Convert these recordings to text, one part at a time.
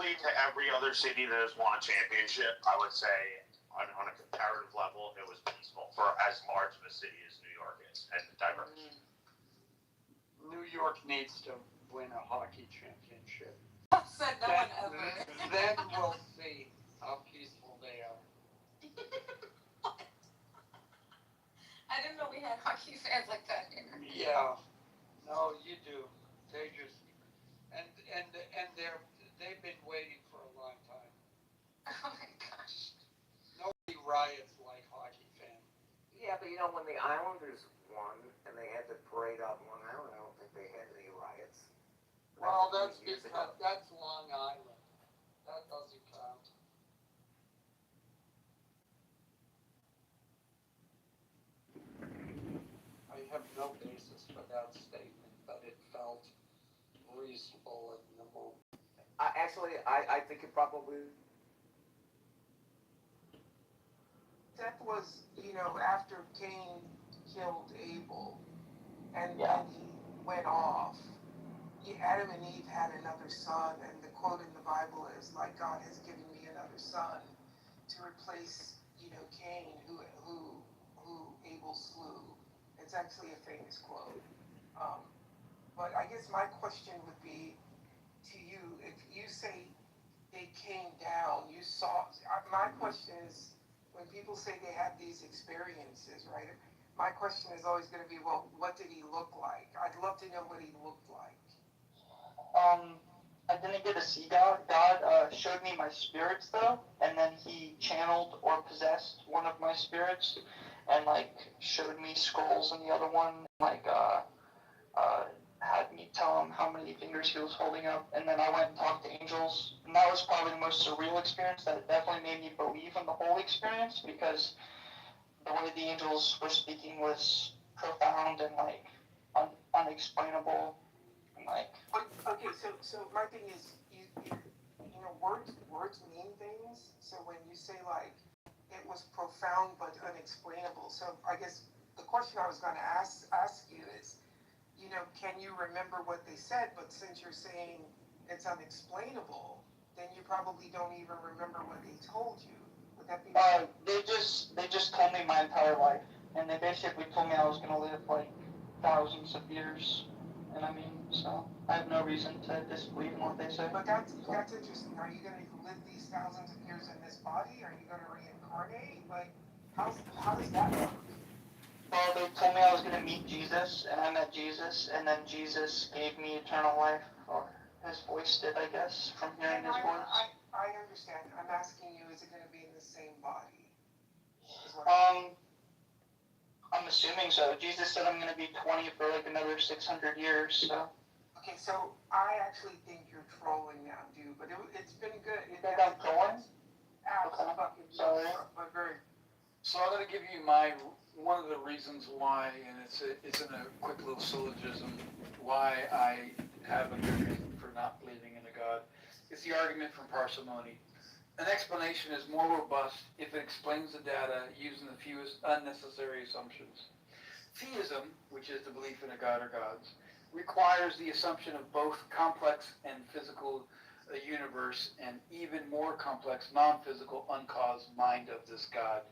comparatively to every other city that has won a championship, I would say on a comparative level, it was peaceful for as large of a city as New York is and diverse. New York needs to win a hockey championship. Said no one ever. Then we'll see how peaceful they are. I didn't know we had hockey fans like that here. Yeah. No, you do. They just and they've been waiting for a long time. Oh my gosh. Nobody riots like hockey fans. Yeah, but you know, when the Islanders won and they had the parade out in Long Island, I don't think they had any riots. Well, that's because that's Long Island. That doesn't count. I have no basis for that statement, but it felt reasonable in the moment. I think it probably. That was, after Cain killed Abel, and Yeah. then he went off. Adam and Eve had another son, and the quote in the Bible is, like, God has given me another son to replace, Cain, who Abel slew. It's actually a famous quote. But I guess my question would be to you, if you say they came down, you saw, my question is, when people say they have these experiences, right? My question is always going to be, well, what did he look like? I'd love to know what he looked like. I didn't get to see God. God showed me my spirits though, and then he channeled or possessed one of my spirits, and showed me skulls in the other one, had me tell him how many fingers he was holding up, and then I went and talked to angels, and that was probably the most surreal experience. That definitely made me believe in the whole experience, because the way the angels were speaking was profound and unexplainable, and Okay, so my thing is, words mean things. So when you say it was profound but unexplainable, so I guess the question I was going to ask you is, can you remember what they said? But since you're saying it's unexplainable, then you probably don't even remember what they told you. Would that be? They just told me my entire life, and they basically told me I was gonna live thousands of years, and so I have no reason to disbelieve in what they say. But that's interesting. Are you gonna live these thousands of years in this body? Are you gonna reincarnate? How does that work? Well, they told me I was gonna meet Jesus, and I met Jesus, and then Jesus gave me eternal life, or his voice did, I guess, from hearing his words. I understand. I'm asking you, is it going to be in the same body? I'm assuming so. Jesus said I'm going to be 20 for another 600 years, so. Okay, so I actually think you're trolling now, dude, but it's been good. You think I'm trolling? Absolutely. Sorry. But very. So I'm going to give you one of the reasons why, and it's in a quick little syllogism, why I have a good reason for not believing in a God. It's the argument from parsimony. An explanation is more robust if it explains the data using the fewest unnecessary assumptions. Theism, which is the belief in a God or gods, requires the assumption of both complex and physical universe and even more complex non-physical uncaused mind of this God.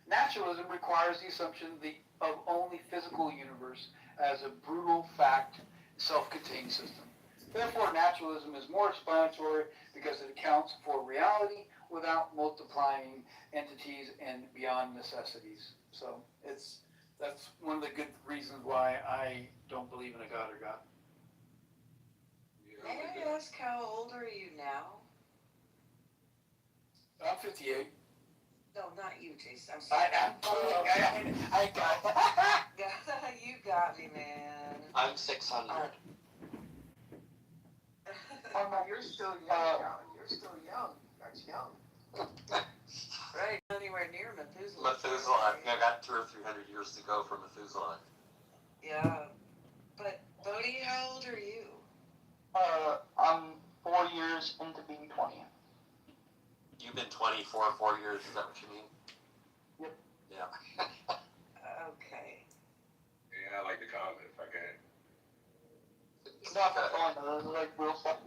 Naturalism requires the assumption of only physical universe as a brutal fact, self-contained system. Therefore, naturalism is more explanatory because it accounts for reality without multiplying entities and beyond necessities. So that's one of the good reasons why I don't believe in a God or God. May I ask how old are you now? I'm 58. No, not you, Jason. I'm sorry. I got You got me, man. I'm 600. You're still young, Alan. You're still young. That's young. Right, not anywhere near Methuselah. Methuselah. I got 200 or 300 years to go for Methuselah. Yeah. But, Bodhi, how old are you? I'm 4 years into being 20. You've been 20 for 4 years, is that what you mean? Yep. Yeah. Okay. Yeah, I like the comment if I can. It's not for fun, those are real stuff.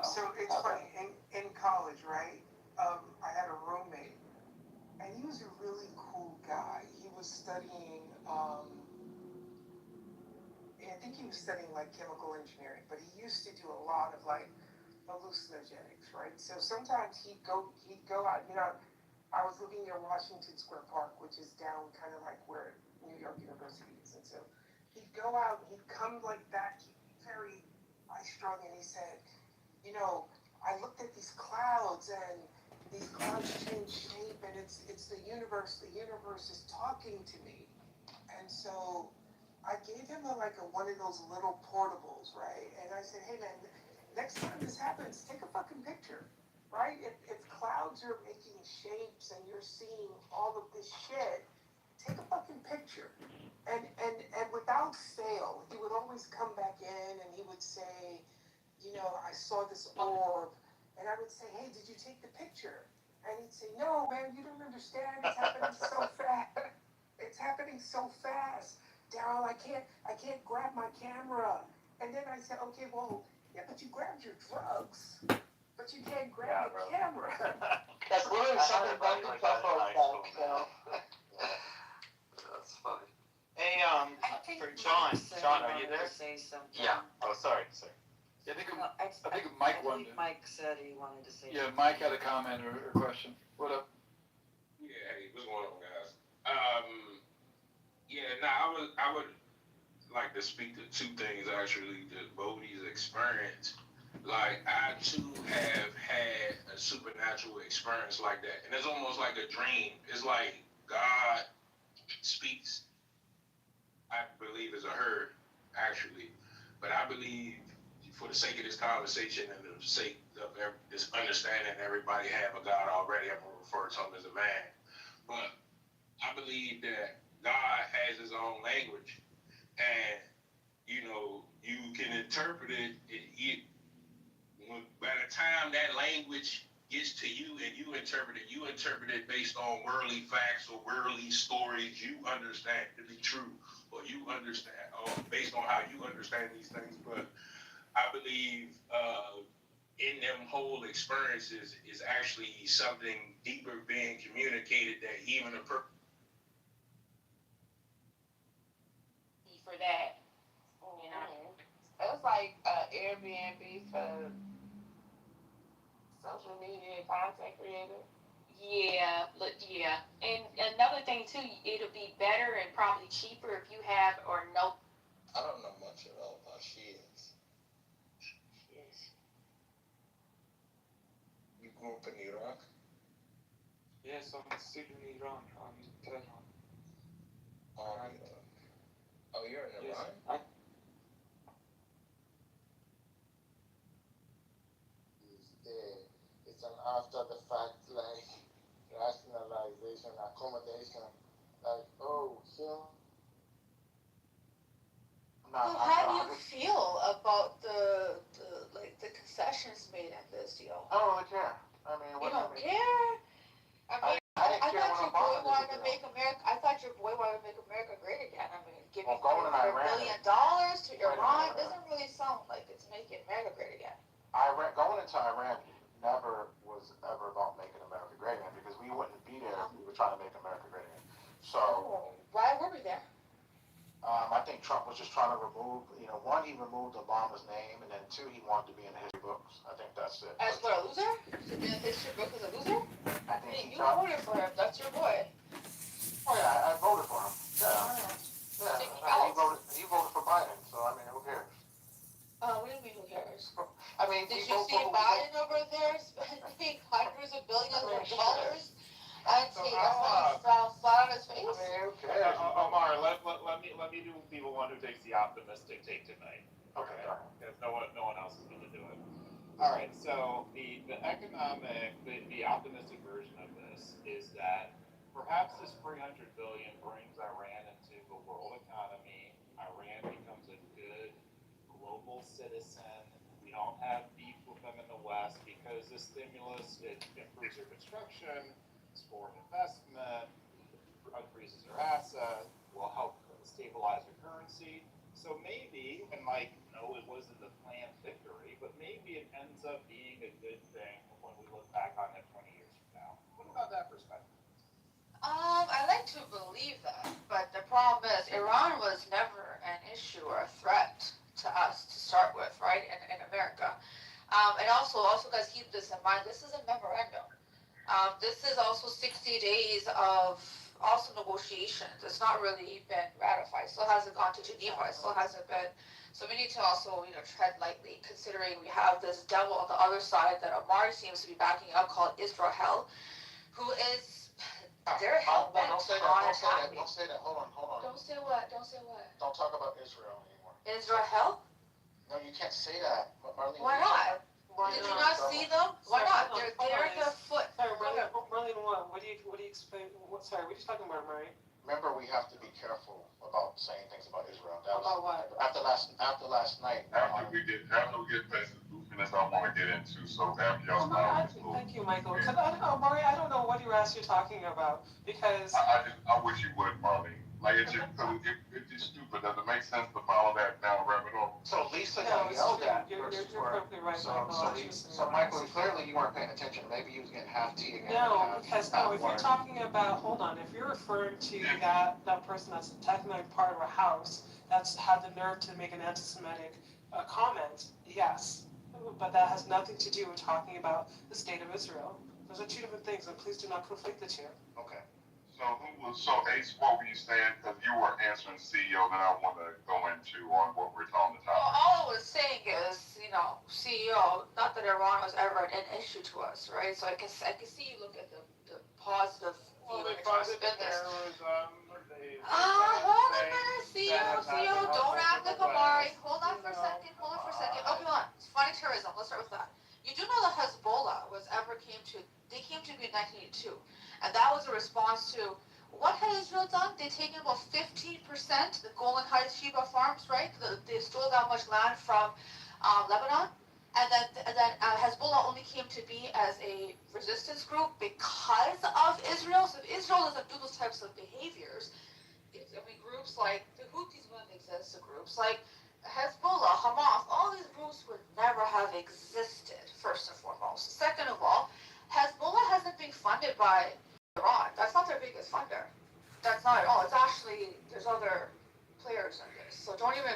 So it's funny, in college, right? I had a roommate, and he was a really cool guy. He was studying, I think he was studying like chemical engineering, but he used to do a lot of like hallucinogenics, right? So sometimes he'd go out, I was living near Washington Square Park, which is down kind of like where New York University is. And so he'd go out and he'd come like back very high strung, and he said, I looked at these clouds, and these clouds change shape, and it's the universe is talking to me. And so I gave him one of those little portables, right? And I said, hey man, next time this happens, take a fucking picture, right? If clouds are making shapes and you're seeing all of this shit, take a fucking picture. And without fail, he would always come back in and he would say, I saw this orb. And I would say, hey, did you take the picture? And he'd say, no, man, you don't understand. It's happening so fast. It's happening so fast. Daryl, I can't grab my camera. And then I said, okay, well, yeah, but you grabbed your drugs. But you can't grab the camera. That's literally something about the Kitover effect, so. That's funny. Hey, I think for John, Mike said John, he are you wanted there? to say something. Yeah. Oh, sorry. Yeah, I think I Mike believe wanted. Mike said he wanted to say Yeah, something. Mike had a comment or question. What up? Yeah, hey, what's going on, guys? I would like to speak to two things actually. The Bodie's experience. Like I too have had a supernatural experience like that, and it's almost like a dream. It's like God speaks. I believe as a herd, actually, but I believe for the sake of this conversation and the sake of this understanding everybody have a God already, I'm gonna refer to him as a man. But I believe that God has his own language, and you can interpret it. By the time that language gets to you and you interpret it based on worldly facts or worldly stories you understand to be true, or you understand, or based on how you understand these things. But I believe in them whole experiences is actually something deeper being communicated that even a person. For that, it was like Airbnb for social media content creators. Yeah, yeah. And another thing too, it'll be better and probably cheaper if you have or no. I don't know much at all about Shias. You grew up in Iraq? Yes, I'm still in Iran. I'm in Tehran. Iraq. Oh, you're in Yes, Iran? It's an after the fact, like, rationalization, accommodation. Like, oh, him. Well, how do you feel about the concessions made in this deal? I don't really care. I mean, You don't care? I thought your boy wanted to make America. I thought your boy wanted to make America great again. I mean, giving $1 billion to Iran doesn't really sound like it's making America great again. Going into Iran never was ever about making America great again, because we wouldn't be there if we were trying to make America great again. So why were we there? I think Trump was just trying to remove, one, he removed Obama's name, and then two, he wanted to be in the history books. I think that's it. As for a loser? To be in the history book as a loser? I think You voted for him. That's your boy. Oh yeah, I voted for him. Yeah. He voted for Biden, so I mean, who cares? What do you mean, who cares? I mean, did you see Biden over there spending hundreds of billions of dollars and take everyone flat on his face? I mean, who cares? Omar, let me do people one who takes the optimistic take tonight. Okay. Because no one else is going to do it. All right. So the optimistic version of this is that perhaps this $300 billion brings Iran into the world economy. Iran becomes a good global citizen. We don't have beef with them in the West because the stimulus, it improves their construction, it's foreign investment, increases their assets, will help stabilize their currency. So maybe, and Mike, no, it wasn't a planned victory, but maybe maybe it ends up being a good thing when we look back on it 20 years from now. What about that perspective? I like to believe that, but the problem is Iran was never an issue or a threat to us to start with, right? In America, and also guys keep this in mind. This is a memorandum. This is also 60 days of also negotiations. It's not really been ratified. Still hasn't gone to Geneva. It still hasn't been. So we need to also, tread lightly, considering we have this devil on the other side that Amari seems to be backing up, called Israel, who is. They're hell bent on attacking. Don't say that. Hold on. Don't say what? Don't say what? Don't talk about Israel anymore. Israel? No, you can't say that. Marlene, Why not? Did you not see them? Why not? They're their foot. Sorry, Marlene, what do you explain? Sorry, what are you talking about, Murray? Remember, we have to be careful about saying things about Israel. About what? After last night. After we get past the goofiness I want to get into, so after y'all start with this Thank you, Michael. Because I don't know, Murray, I don't know what you're actually talking about, because I wish you would, Marlene. Like, it's stupid. Does it make sense to follow that down a rabbit hole? So Lisa No, got it's yelled true. at. You're versus perfectly right, Michael. So Michael, clearly you weren't paying attention. Maybe you was getting half tea again. No, because if you're talking about, hold on, if you're referring to that person that's technically part of a house that's had the nerve to make an anti-Semitic comment, yes, but that has nothing to do with talking about the state of Israel. Those are two different things, and please do not conflict the two. Okay. So Ace, what were you saying? Because you were answering CEO, then I want to go into on what we're talking about. Well, all I was saying is, CEO, not that Iran was ever an issue to us, right? So I can see you look at the positive view when it comes to business. Hold on a minute, CEO, don't act like Amari. Hold on for a second. Okay, hold on. It's funny tourism. Let's start with that. You do know that Hezbollah came to be in 1982, and that was a response to what had Israel done? They'd taken about 15%, the Golan Heights Sheba farms, right? They stole that much land from Lebanon, and then Hezbollah only came to be as a resistance group because of Israel. So if Israel doesn't do those types of behaviors, groups like the Houthis wouldn't exist. Groups like Hezbollah, Hamas, all these groups would never have existed. First and foremost. Second of all, Hezbollah hasn't been funded by Iran. That's not their biggest funder. That's not at all. It's actually there's other players in this. So don't even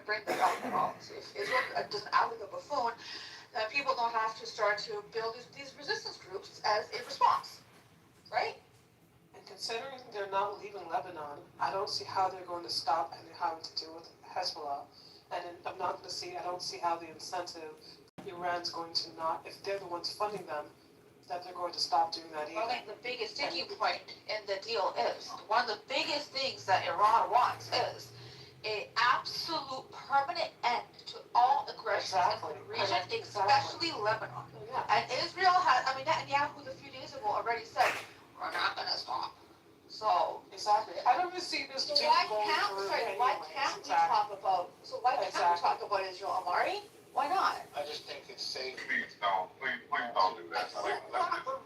bring that up at all. So if Israel doesn't act like a buffoon, then people don't have to start to build these resistance groups as a response, right? And considering they're not leaving Lebanon, I don't see how they're going to stop having to deal with Hezbollah. And I don't see how the incentive Iran's going to not, if they're the ones funding them, that they're going to stop doing that either. I think the biggest sticking point in the deal is, one of the biggest things that Iran wants is an absolute permanent end to all aggression in the region, especially Lebanon. Yeah. And Israel Netanyahu a few days ago already said, we're not going to stop. So exactly. I don't even see this. Why can't we talk about Israel, Amari? Why not? I just think it's safe. Please don't do that. Michael.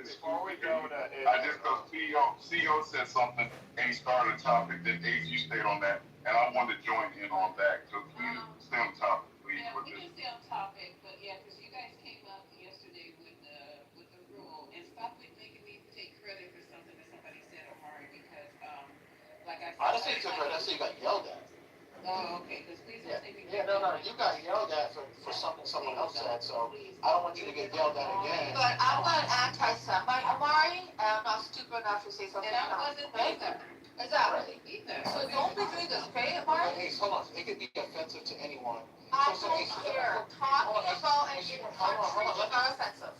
Before we go to I just go CEO said something, Ace started a topic, then Ace you stayed on that, and I wanted to join in on that. So please stay on topic, please. Yeah, we can stay on topic, but because you guys came up yesterday with the rule, and stop making me take credit for something that somebody said, Amari, because like I said, I didn't say took credit. I said you got yelled at. Oh, okay, because please don't take me. No, you got yelled at for something someone else said, so I don't want you to get yelled at again. But I'm not an anti-Semite, Amari, and I'm not stupid enough to say something. And I wasn't either. Exactly. Either. So don't be doing this, okay, Amari? Hey, hold on. It could be offensive to anyone. I don't care. Talking about and in country is not offensive.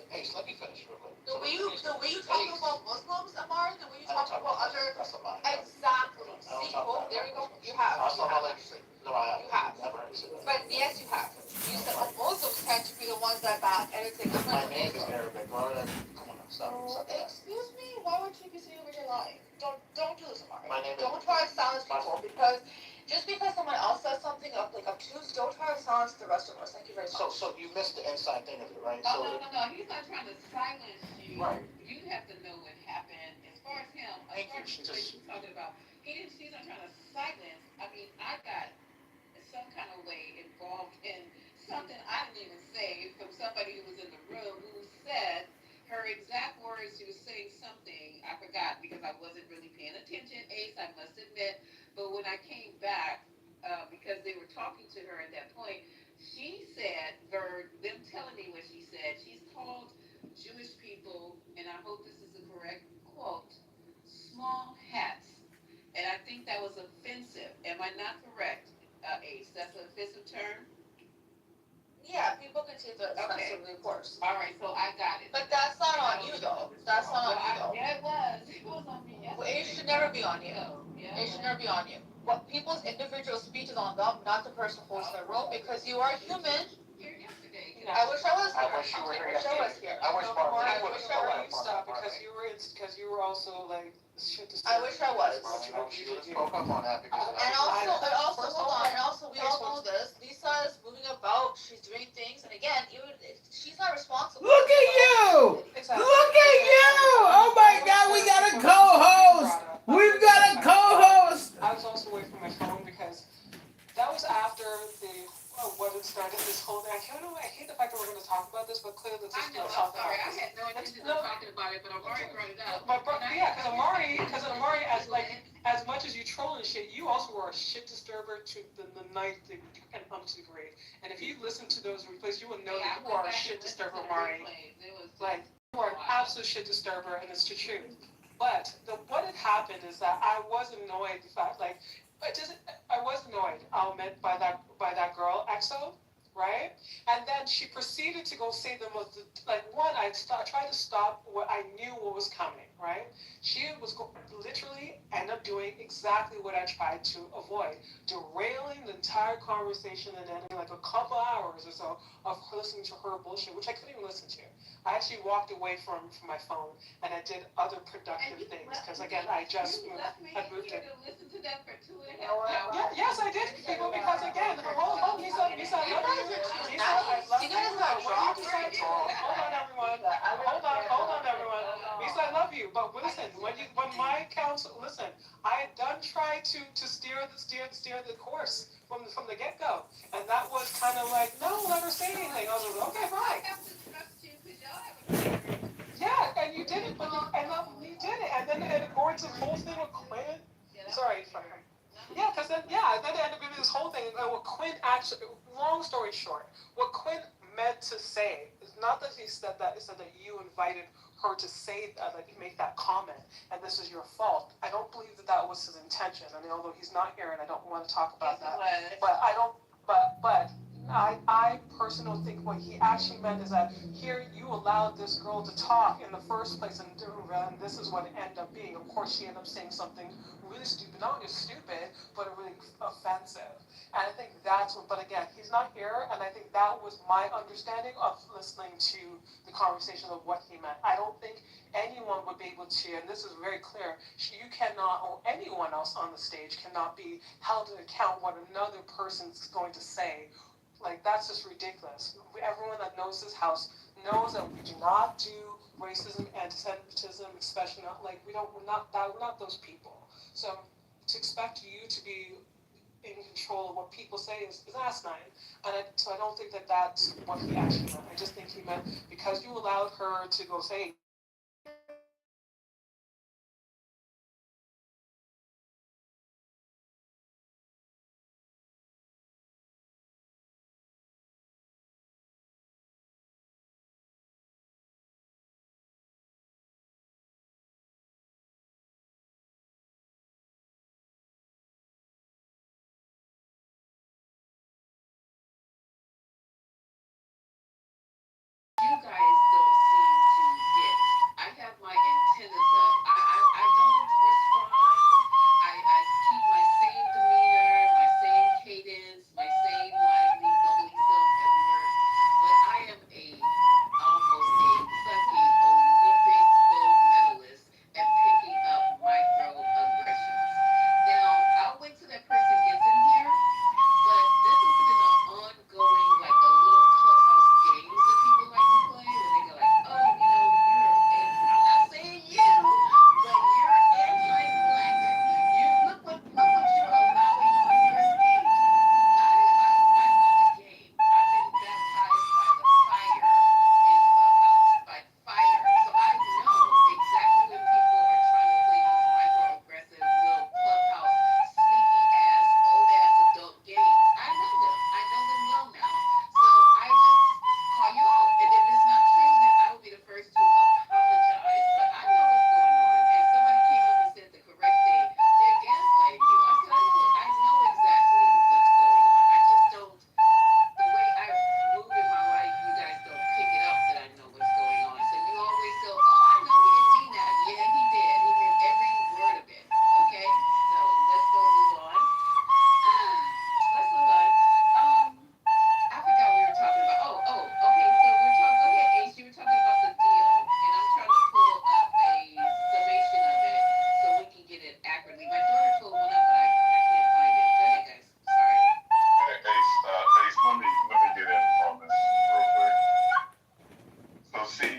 Hey, let me finish real quick. The way you talk about Muslims, Amari, the way you talk about other. That's a lie. Exactly. See, there you go. You have. That's not my legacy. No, I haven't. You have. Never said that. But yes, you have. You said Muslims tend to be the ones that back anything. My name is Arabic. Why would I? Come on, stop. Excuse me. Why would you be saying you're lying? Don't do this, Amari. My name is. Don't try to silence people because just because someone else says something like obtuse, don't try to silence the rest of us. Thank you very much. So you missed the inside thing of it, right? Oh, no. He's not trying to silence you. Right. You have to know what happened. As far as him, as far as what he's talking about, he's not trying to silence. I mean, I got some kind of way involved in something I didn't even say from somebody who was in the room who said her exact words. She was saying something I forgot because I wasn't really paying attention. Ace, I must admit. But when I came back, because they were talking to her at that point, she said, them telling me what she said. She's called Jewish people, and I hope this is the correct quote, small hats. And I think that was offensive. Am I not correct, Ace? That's an offensive term? Yeah, people can take that Okay. offensively, of course. All right, so I got it. But that's not on you though. That's not on you though. Yeah, it was. It was on me Well, it yesterday. should never be on you. Yeah. It should never be on you. What people's individual speech is on them, not the person hosting the room, because you are human. Here yesterday. I wish I was here. I wish you were here I wish I was yesterday. here. I wish Marlene I would wish have I spoke was. up on Stop, that. because you were also like shit. I wish I was. Marlene, she would have spoke up on that because of And that. also, hold on. And also, we all know this. Lisa is moving about. She's doing things, and again, even she's not responsible. Look at you! Exactly. Look at you! Oh my God, we got a co-host! We've got a co-host! I was also away from my phone because that was after what had started this whole thing. I hate the fact that we're going to talk about this, but clearly let's just I know, talk I'm sorry. about I this. had no intention of talking about it, but Amari brought it up. Because Amari, as much as you troll and shit, you also were a shit disturber to the ninth and degree. And if you listen to those replays, you will know that you are a shit disturber, Amari. Like, you are an absolute shit disturber, and it's the truth. But what had happened is that I was annoyed. The fact, like, I was annoyed. I'll admit by that girl, EXO, right? And then she proceeded to go say the most, like, one, I tried to stop what I knew what was coming, right? She was literally end up doing exactly what I tried to avoid, derailing the entire conversation and ending like a couple hours or so of listening to her bullshit, which I couldn't even listen to. I actually walked away from my phone and I did other productive things because again I just moved it. To listen to that for 2.5 hours. Yes, I did, people, because again, hold on, Lisa, I love you. Lisa, I love you. Hold on, everyone. Hold on, everyone. Lisa, I love you. But listen, when my counsel, listen, I had done try to steer the course from the get go, and that was kind of like, no, let her say anything. I was like, okay, fine. I have to trust you because y'all have a great agreement. Yeah, and you did it, but you did it, and then it going to the whole thing with Quinn. Sorry. Yeah, because then it ended up being this whole thing. And what Quinn actually, long story short, what Quinn meant to say is not that he said that. He said that you invited her to say that, like, make that comment, and this is your fault. I don't believe that was his intention. I mean, although he's not here, and I don't want to talk about that. But I don't. But I personally think what he actually meant is that here you allowed this girl to talk in the first place, and this is what it ended up being. Of course, she ended up saying something really stupid, not just stupid, but really offensive. And I think that's what, but again, he's not here, and I think that was my understanding of listening to the conversation of what he meant. I don't think anyone would be able to, and this is very clear, you cannot, or anyone else on the stage cannot be held to account what another person's going to say. Like, that's just ridiculous. Everyone that knows this house knows that we do not do racism, anti-Semitism, especially not, like, we're not those people. So to expect you to be in control of what people say is asinine. And so I don't think that that's what he actually meant. I just think he meant because you allowed her to go say, You guys don't seem to get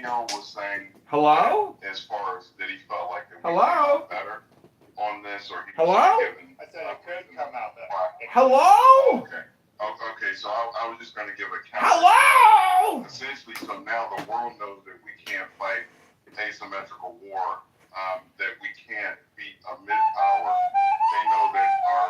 Theo was saying. Hello? As far as that he felt like that we Hello? were better on this, or he Hello? was given. I said it could come out that way. Hello? Okay. Okay, so I was just going to give a counter. Hello? Essentially, so now the world knows that we can't fight asymmetrical war, that we can't beat a mid-power. They know that our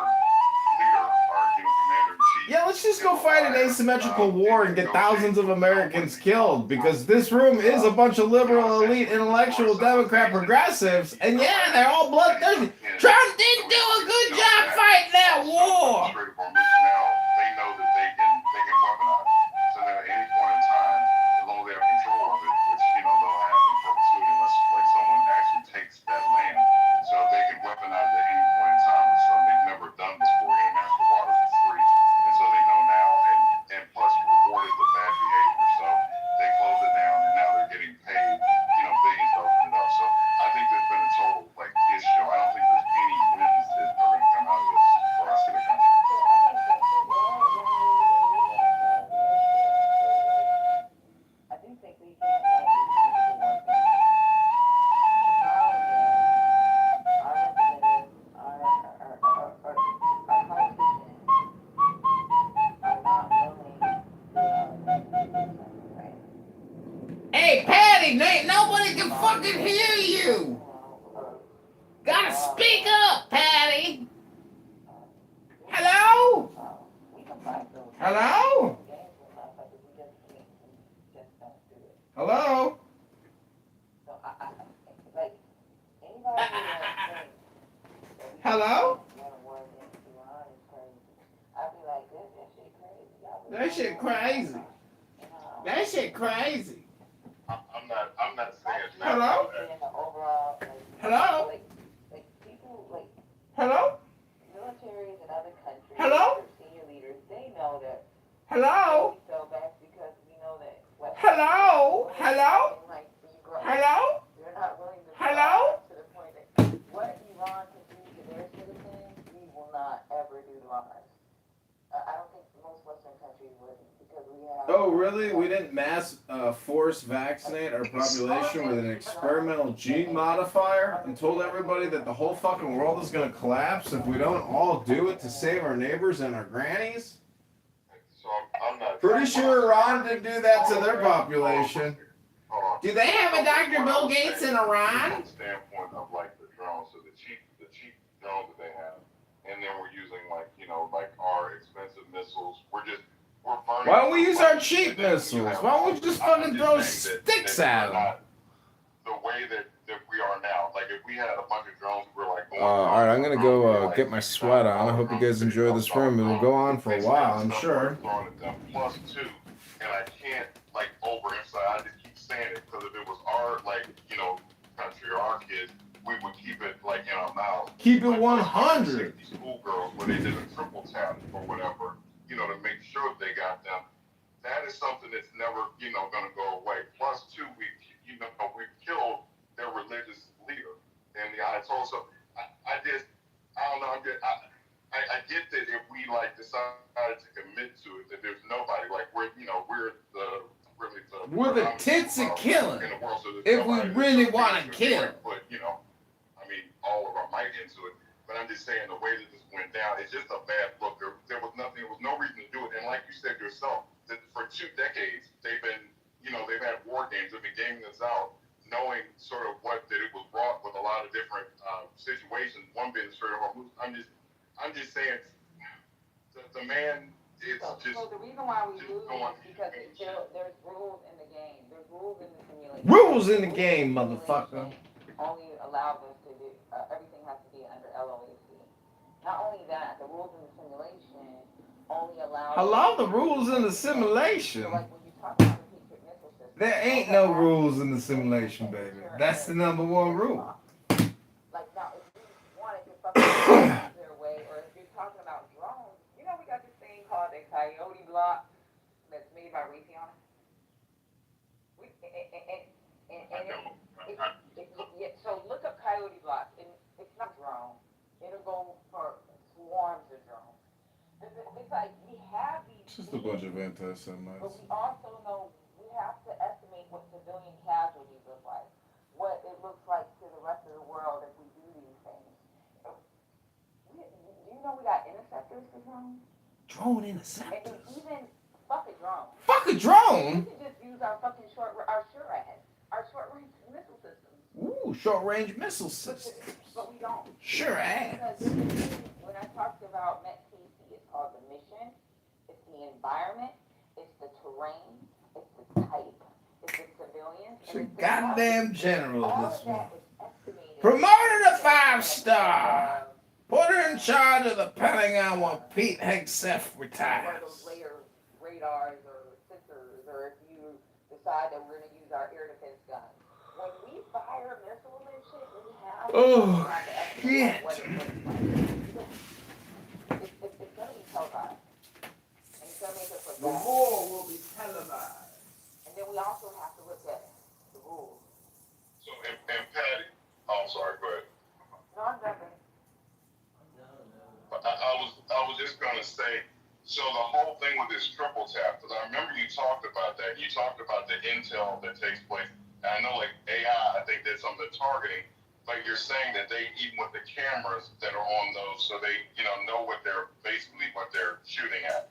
leader, our commander-in-chief. Yeah, let's just go fight an asymmetrical war and get thousands of Americans killed, because this room is a bunch of liberal, elite, intellectual, Democrat progressives, and yeah, they're all bloodthirsty. Trump didn't do a good job fighting that war. Now they know that they can weaponize it. So that at any point in time, as long as they have control of it, which they'll have in perpetuity unless like someone actually takes that land, so they can weaponize it at any point in time, which is something they've never done before. International waters are free, and so they know now, and plus rewarded the bad behavior, so they close it down, and now they're getting paid, billions to open it up. So I think there's been a total issue. I don't think there's any wins that are going to come out of this for us in the country. I do think we can fight these people working. The problem is our representatives, our politicians are not willing to right? Hey, Patty, nobody can fucking hear you. Gotta speak up, Patty. Hello? Hello? Hello? So like anybody Hello? I'd be like, that shit crazy. That shit crazy. That shit crazy. I'm not saying that. Hello? Hello? Like people like Hello? militaries in other countries, Hello? senior leaders, they know that Hello? we fell back because we know that Hello? Hello? like when you grow up, Hello? they're not willing to Hello? to the point that what Iran can do to their citizens, we will not ever do to ours. I don't think most Western countries would, because we have. Oh, really? We didn't mass force vaccinate our population with an experimental gene modifier and told everybody that the whole fucking world is going to collapse if we don't all do it to save our neighbors and our grannies? So I'm not. Pretty sure Iran didn't do that to their population. Do they have a Dr. Bill Gates in Iran? From the standpoint of like the drones, so the cheap drones that they have, and then we're using like our expensive missiles. We're burning. Why don't we use our cheap missiles? Why don't we just fucking throw sticks at them? The way that we are now, like if we had a bunch of drones, we're like. Alright, I'm gonna go get my sweat on. I hope you guys enjoy this room. It'll go on for a while, I'm sure. Plus two, and I can't overemphasize. I just keep saying it because if it was our country or our kids, we would keep it in our mouth. Keep it 100. Schoolgirls where they did a triple tap or whatever, to make sure they got them. That is something that's never, going to go away. Plus two, we've killed their religious leader and the Ayatollah. So I don't know. I get that if we decided to commit to it, that there's nobody we're the tits of killing. In the world, so if we really want to kill. Put all of our might into it. But I'm just saying the way that this went down, it's just a bad look. There was nothing. There was no reason to do it. And like you said yourself, that for 2 decades they've been, they've had war games. They've been gaming this out, knowing sort of that it was wrought with a lot of different situations. One being the Strait of Hormuz. I'm just saying, the man. So the reason why we lose is because there's rules in the game. There's rules in the simulation. Rules in the game, motherfucker. Only allows us to do everything has to be under LOAC. Not only that, the rules in the simulation only allow. Hello, the rules in the simulation. So like when you talk about the secret missile system, there ain't no rules in the simulation, baby. That's the #1 rule. Like now, if we wanted to fucking their way, or if you're talking about drones, we got this thing called a Coyote block that's made by Raytheon. So look up Coyote blocks, and it's not drone. It'll go for swarms of drones. It's like we have these. Just a bunch of anti-Semites. But we also know we have to estimate what civilian casualties Drone And interceptors. then even, fuck a drone. Fuck a We drone? should just use our fucking our short-range missile systems. Ooh, short-range missile systems. But we don't. Sure Because ass. when I talked about METCASE, it's called the mission, it's the environment, it's the terrain, it's the type, it's the civilians, It's and a it's the goddamn general, all this of one. that is estimated. Promoted a 5-star. Put her in charge of the Pentagon while Pete Hegseth One of those retires. layer radars or sensors, or if you decide that we're going to use our air defense guns. When we fire missiles and shit, we have Oh, to estimate shit. what it looks like. It's going to be televised. And it's going to make it for The that. war will be televised. And then we also have to look at the rules. So, and Patty, oh, sorry, go ahead. No, I'm done. I was just gonna say, so the whole thing with this triple tap, because I remember you talked about that. You talked about the intel that takes place. And I know like AI, I think did some of the targeting, but you're saying that they, even with the cameras that are on those, so they, know what they're basically what they're shooting at.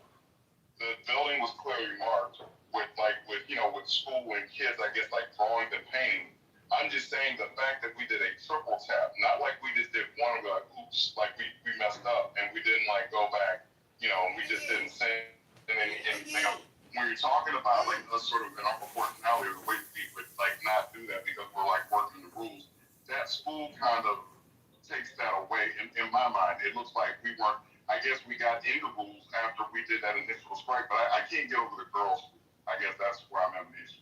The building was clearly marked with with school and kids, I guess, like drawing and painting. I'm just saying the fact that we did a triple tap, not like we just did one, we're like, oops, like we messed up and we didn't like go back, and we just didn't say anything else. When you're talking about like us sort of in our proportionality, the way we would like not do that because we're like working the rules, that school kind of takes that away in my mind. It looks like we weren't, I guess we got into rules after we did that initial strike, but I can't get over the girls. I guess that's where I'm having the issue.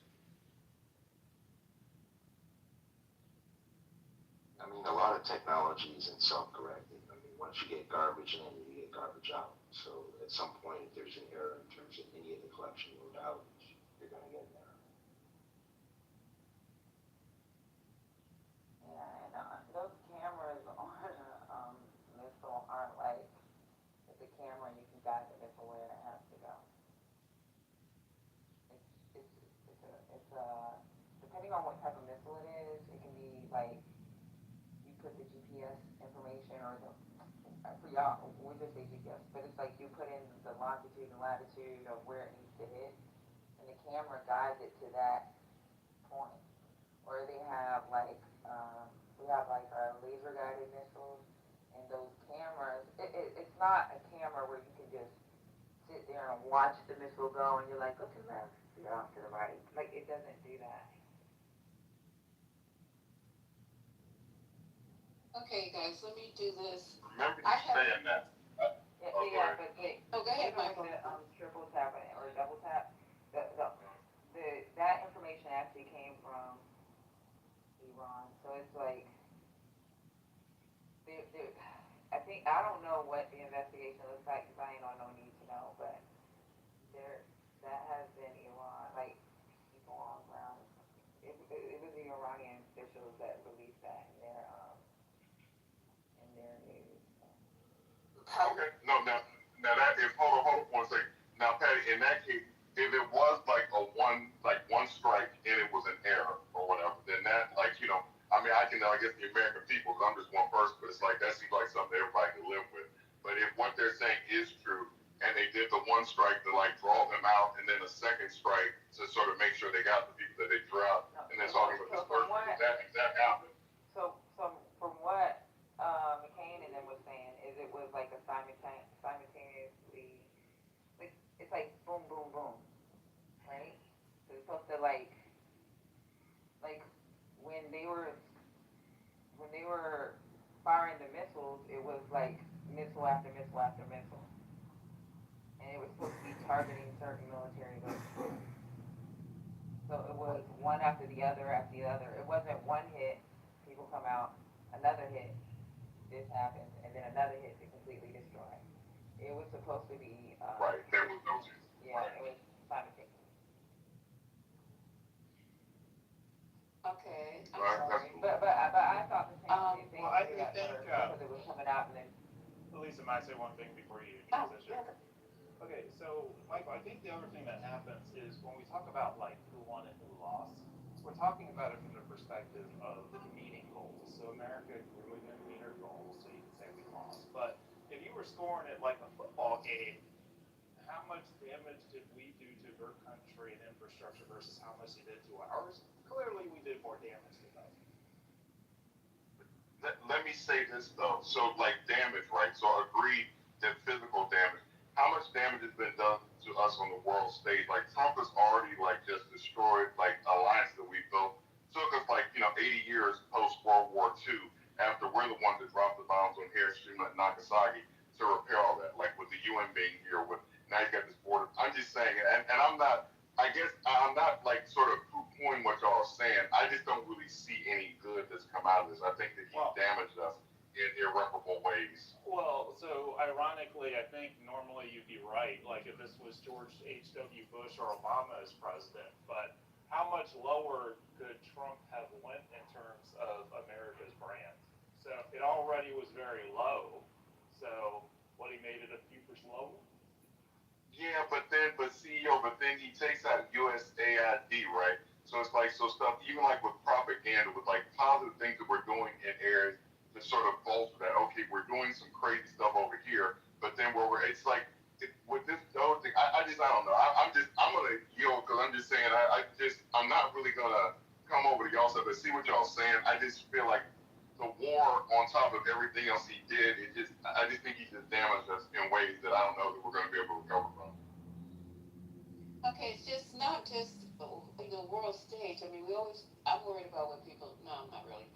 I mean, a lot of technology isn't self-correcting. I mean, once you get garbage in, you get garbage out. So at some point, if there's an error in terms of any of the collection modalities, you're going to get an error. Yeah, and those cameras on missile aren't like it's a camera and you can guide the missile where it has to go. It's depending on what type of missile it is, it can be like you put the GPS information or for y'all, we just say GPS, but it's like you put in the longitude and latitude of where it needs to hit, and the camera guides it to that point. Or they have like, we have like our laser guided missiles, and those cameras, it's not a camera where you can just sit there and watch the missile go and you're like, go to the left, you're off to the right. Like, it doesn't do that. Okay, guys, let me do this. Remember you saying that. But wait. Oh, go ahead, even Michael. with the triple tap or double tap, that information actually came from Iran. So it's like, I don't know what the investigation looks like because I ain't on no need to know, but that has been Iran, like people on ground. It was the Iranian officials that released that in their news. Okay. No, now that is hold on 1 second. Now, Patty, in that case, if it was like one strike and it was an error or whatever, then that I mean, I guess the American people, because I'm just one person, but it's like that seems like something everybody can live with. But if what they're saying is true, and they did the one strike to like draw them out, and then a second strike to sort of make sure they got the people that they drew out, and then talking about this person, that happened. So from what McCain and them was saying, is it was like a simultaneously, like it's like boom, boom, boom, right? So it's supposed to like when they were firing the missiles, it was like missile after missile after missile, and it was supposed to be targeting certain military bases. So it was one after the other after the other. It wasn't one hit, people come out, another hit, this happens, and then another hit to completely destroy. It was supposed to be right. There was no. Yeah, right. It was simultaneous. Okay, I'm Right, sorry. But I thought the same thing. Well, I think because it was coming out and then. Lisa, might I say one thing before you transition? Okay, so Michael, I think the other thing that happens is when we talk about like who won and who lost, we're talking about it from the perspective of meeting goals. So America clearly didn't meet our goals, so you can say we lost. But if you were scoring it like a football game, how much damage did we do to their country and infrastructure versus how much they did to ours? Clearly, we did more damage to them. Let me say this though. So like damage, right? So agreed that physical damage. How much damage has been done to us on the world stage? Like Trump has already like just destroyed like alliance that we built. Took us like 80 years post World War II after we're the ones that dropped the bombs on Hiroshima and Nagasaki to repair all that. Like with the UN being here, with now you got this border. I'm just saying, and I'm not. I guess I'm not like sort of poo-pooing what y'all are saying. I just don't really see any good that's come out of this. I think that he damaged us in irreparable ways. Well, so ironically, I think normally you'd be right, like if this was George H.W. Bush or Obama as president, but how much lower could Trump have went in terms of America's brand? So it already was very low, so what, he made it a few percent lower? Yeah, but then he takes out USAID, right? So it's like, so stuff, even like with propaganda, with like positive things that we're doing in areas to sort of bolster that, okay, we're doing some crazy stuff over here, but then it's like, with this whole thing, I don't know. I'm going to yield because I'm just saying, I'm not really going to come over to y'all stuff and see what y'all saying. I just feel like the war on top of everything else he did, I just think he just damaged us in ways that I don't know that we're going to be able to recover from. Okay, it's just not just the world stage. I mean, I'm worried about what people, no, I'm not really.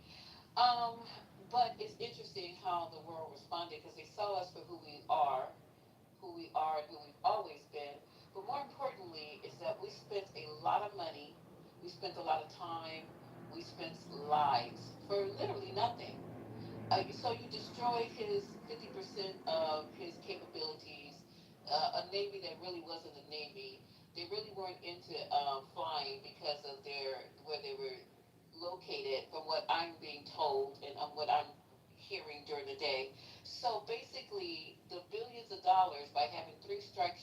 But it's interesting how the world responded because they saw us for who we are and who we've always been. But more importantly is that we spent a lot of money, we spent a lot of time, we spent lives for literally nothing. So you destroyed his 50% of his capabilities, a Navy that really wasn't a Navy. They really weren't into flying because of where they were located, from what I'm being told and what I'm hearing during the day. So basically, the billions of dollars by having three strike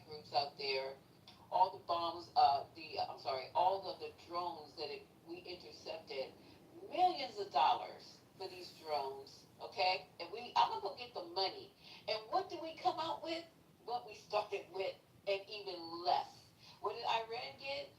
groups out there, all the bombs, all of the drones we intercepted, millions of dollars for these drones, okay? And I'm gonna go get the money. And what did we come out with? What we started with, and even less. What did Iran get?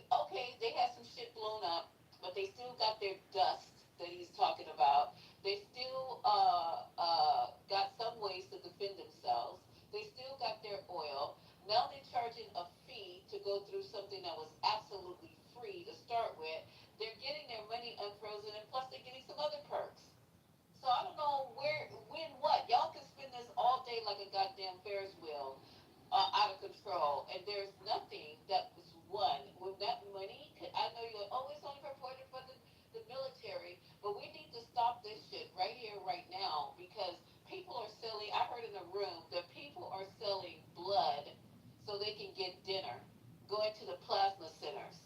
Okay, they had some shit blown up, but they still got their dust that he's talking about. They still got some ways to defend themselves. They still got their oil. Now they're charging a fee to go through something that was absolutely free to start with. They're getting their money unfrozen, and plus they're getting some other perks. So I don't know when, what. Y'all can spend this all day like a goddamn Ferris wheel, out of control, and there's nothing that was won with that money. I know you're always only reporting for the military, but we need to stop this shit right here, right now, because people are selling. I heard in the room that people are selling blood so they can get dinner, going to the plasma centers.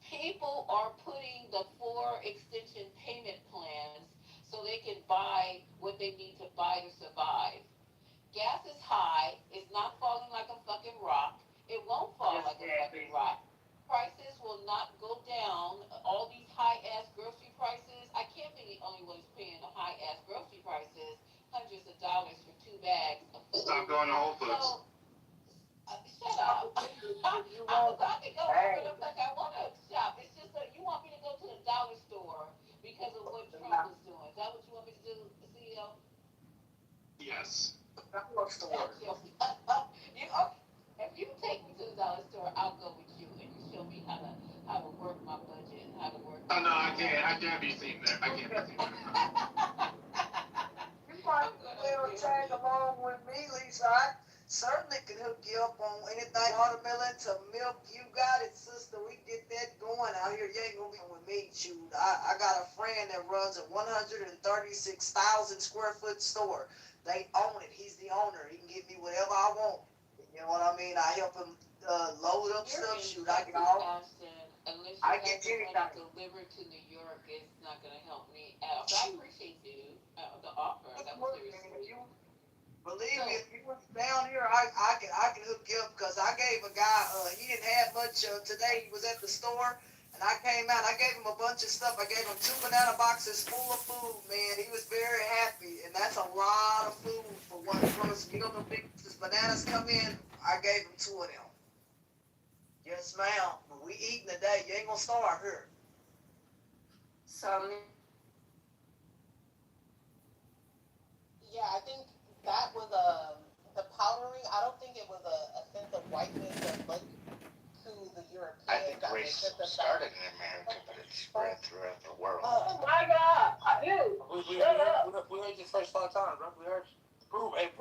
People are putting the 4 extension payment plans so they can buy what they need to buy to survive. Gas is high. It's not falling like a fucking rock. It won't fall like a fucking rock. Prices will not go down. All these high ass grocery prices. I can't be the only ones paying the high ass grocery prices. Hundreds of dollars for 2 bags of food. Stop going to Whole Foods. So, shut up. I can go wherever the fuck I want to shop. It's just that you want me to go to the dollar store because of what Trump is doing. Is that what you want me to do, CEO? Yes. That works to work. If you take me to the dollar store, I'll go with you, and you show me how to work my budget and how to work. Oh no, I can't be seen there. I can't be seen there. You might well tag along with me, Lisa. I certainly can hook you up on anything watermelon to milk. You got it, sister. We get that going out here. You ain't gonna be with me, shoot. I got a friend that runs a 136,000 square foot store. They own it. He's the owner. He can give me whatever I want. You know what I mean? I help him load up stuff. Shoot, I get all. Unless you I have get the anything. money delivered to New York, it's not gonna help me out. So I appreciate the offer. That was very sweet. Believe me, if you was down here, I can hook you up because I gave a guy, he didn't have much today. He was at the store And I came out, I gave him a bunch of stuff. I gave him 2 banana boxes full of food, man. He was very happy. And that's a lot of food for one person. You know, the big bananas come in, I gave him 2 of them. Yes, ma'am. But we eating today. You ain't gonna starve here. So. Yeah, I think that was the powdering. I don't think it was a sense of whiteness that looked to the Europeans. I think race started in America, but it spread throughout the world. Oh my God! We heard you first 5 times, bro. We heard you. Prove it.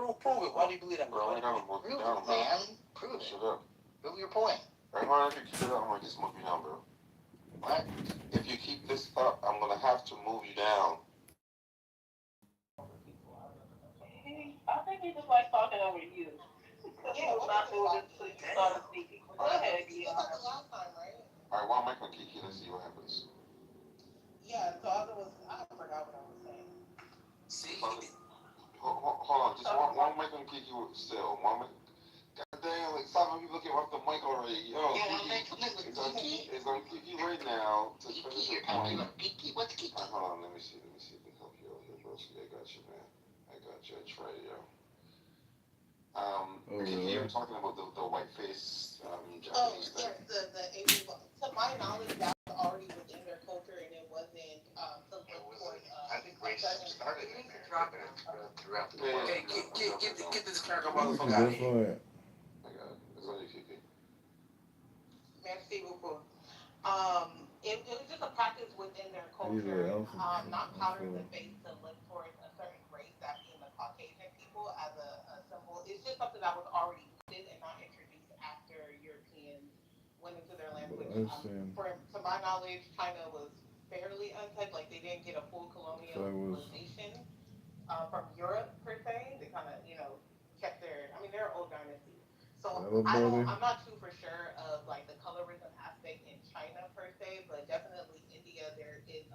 Why do you believe that, bro? Prove it, man. Prove it. Shut up. Prove your point. Right, Mark, if you keep it up, I'm gonna just move you down, bro. What? If you keep this up, I'm gonna have to move you down. I think he just likes talking over you. Yeah, Not moving until you start speaking. Go ahead, You Guillaume. got the last time, right? Alright, one mic on Kiki, let's see what happens. Yeah. So I forgot what I was saying. See? Hold on, just one mic on Kiki still. One mic. God damn, like 7 people came off the mic already. Yo, Kiki, it's on Kiki right now. Kiki, what's Kiki? Hold on, let me see if I can help you out here, bro. See, I got you, man. I tried it, yo. Kiki, you were talking about the white face Japanese thing. Yes, the Asian. To my knowledge, that was already within their culture, and it wasn't to look towards. I think racism started in America, but it throughout the world. Hey, get this character motherfucker out of here. I got it. It's only Kiki. Merci beaucoup. It was just a practice within their culture, not powdering the face to look towards a certain race, that being the Caucasian people, as a symbol. It's just something that was already rooted and not introduced after Europeans went into their land. Which, to my knowledge, China was fairly untouched. Like, they didn't get a full colonialization from Europe per se. They kind of, kept their. I mean, they're an old dynasty. So I'm not too for sure of like the colorism aspect in China per se, but definitely India, there is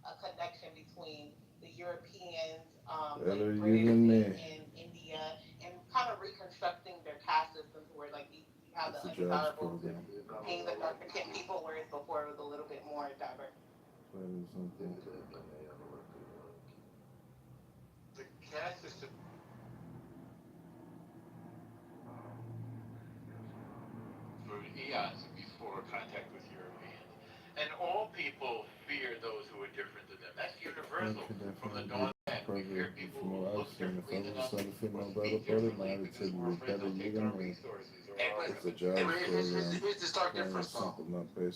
a connection between the Europeans, the British in India, and kind of reconstructing their caste systems where like you have the undesirables being the darker skinned people, whereas before it was a little bit more diverse. The caste system. For eons before contact with Europeans. And all people fear those who are different than them. That's universal. From the dawn of man, we fear people who look differently than us, or speak differently, because we're afraid they'll take our resources. It's a job program. Here's the stark difference, though.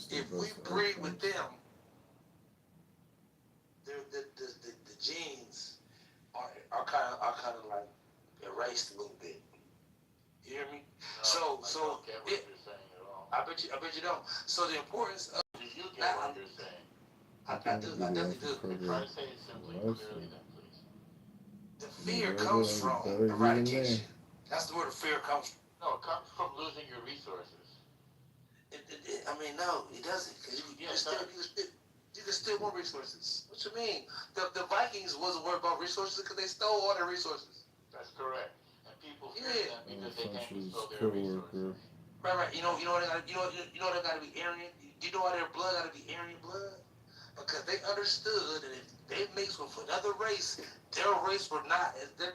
If we breed with them, the genes are kind of like erased a little bit. You hear me? No, I don't get what you're saying at all. I bet you don't. So the importance of Do you get what you're saying? I definitely do. Try to say it simply, clearly then, please. The fear comes from eradication. That's where the fear comes from. No, it comes from losing your resources. No, it doesn't. Because you can steal more resources. What you mean? The Vikings wasn't worried about resources because they stole all their resources. That's correct. And people fear them because they can't bestow their resources. Right. You know they gotta be Aryan. You know why their blood gotta be Aryan blood? Because they understood that if they mixed with another race, their race were not their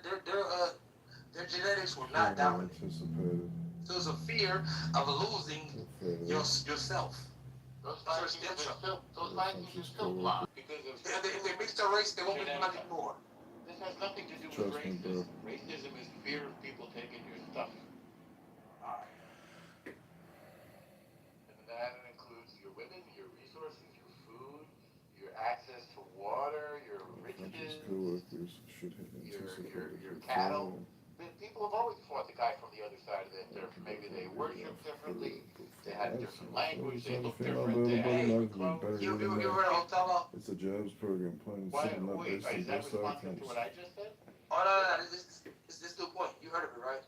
genetics were not dominant. So there's a fear of losing yourself. Those Vikings are still blocked because if they mix their race, they won't be blocked anymore. This has nothing to do with racism. Racism is fear of people taking your stuff. And that includes your women, your resources, your food, your access to water, your riches, your cattle. People have always fought the guy from the other side of the turf. Maybe they worship differently, they had a different language, they look different, they had different clothes. You ever in a hotel? It's a jobs program. Wait, is that responsive to what I just said? Oh, no, this the point. You heard of it, right?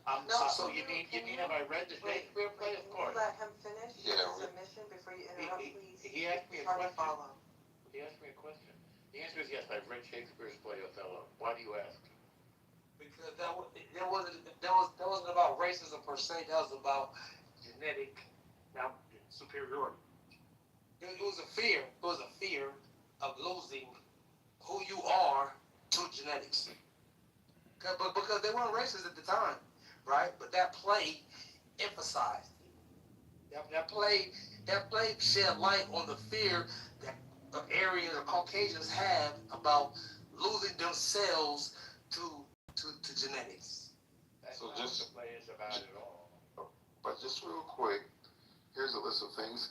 So you mean have I read the Shakespeare play? Of course. Let him finish his Yeah. submission before you interrupt, please. He asked me a Hard to question. follow. He asked me a question. The answer is yes, I've read Shakespeare's play Othello. Why do you ask? Because that wasn't about racism per se. That was about genetic superiority. It was a fear. It was a fear of losing who you are to genetics. But because they weren't racist at the time, right? But that play emphasized. That play shed light on the fear that Aryans or Caucasians have about losing themselves to genetics. That's So not just- what the play is about at all. But just real quick, here's a list of things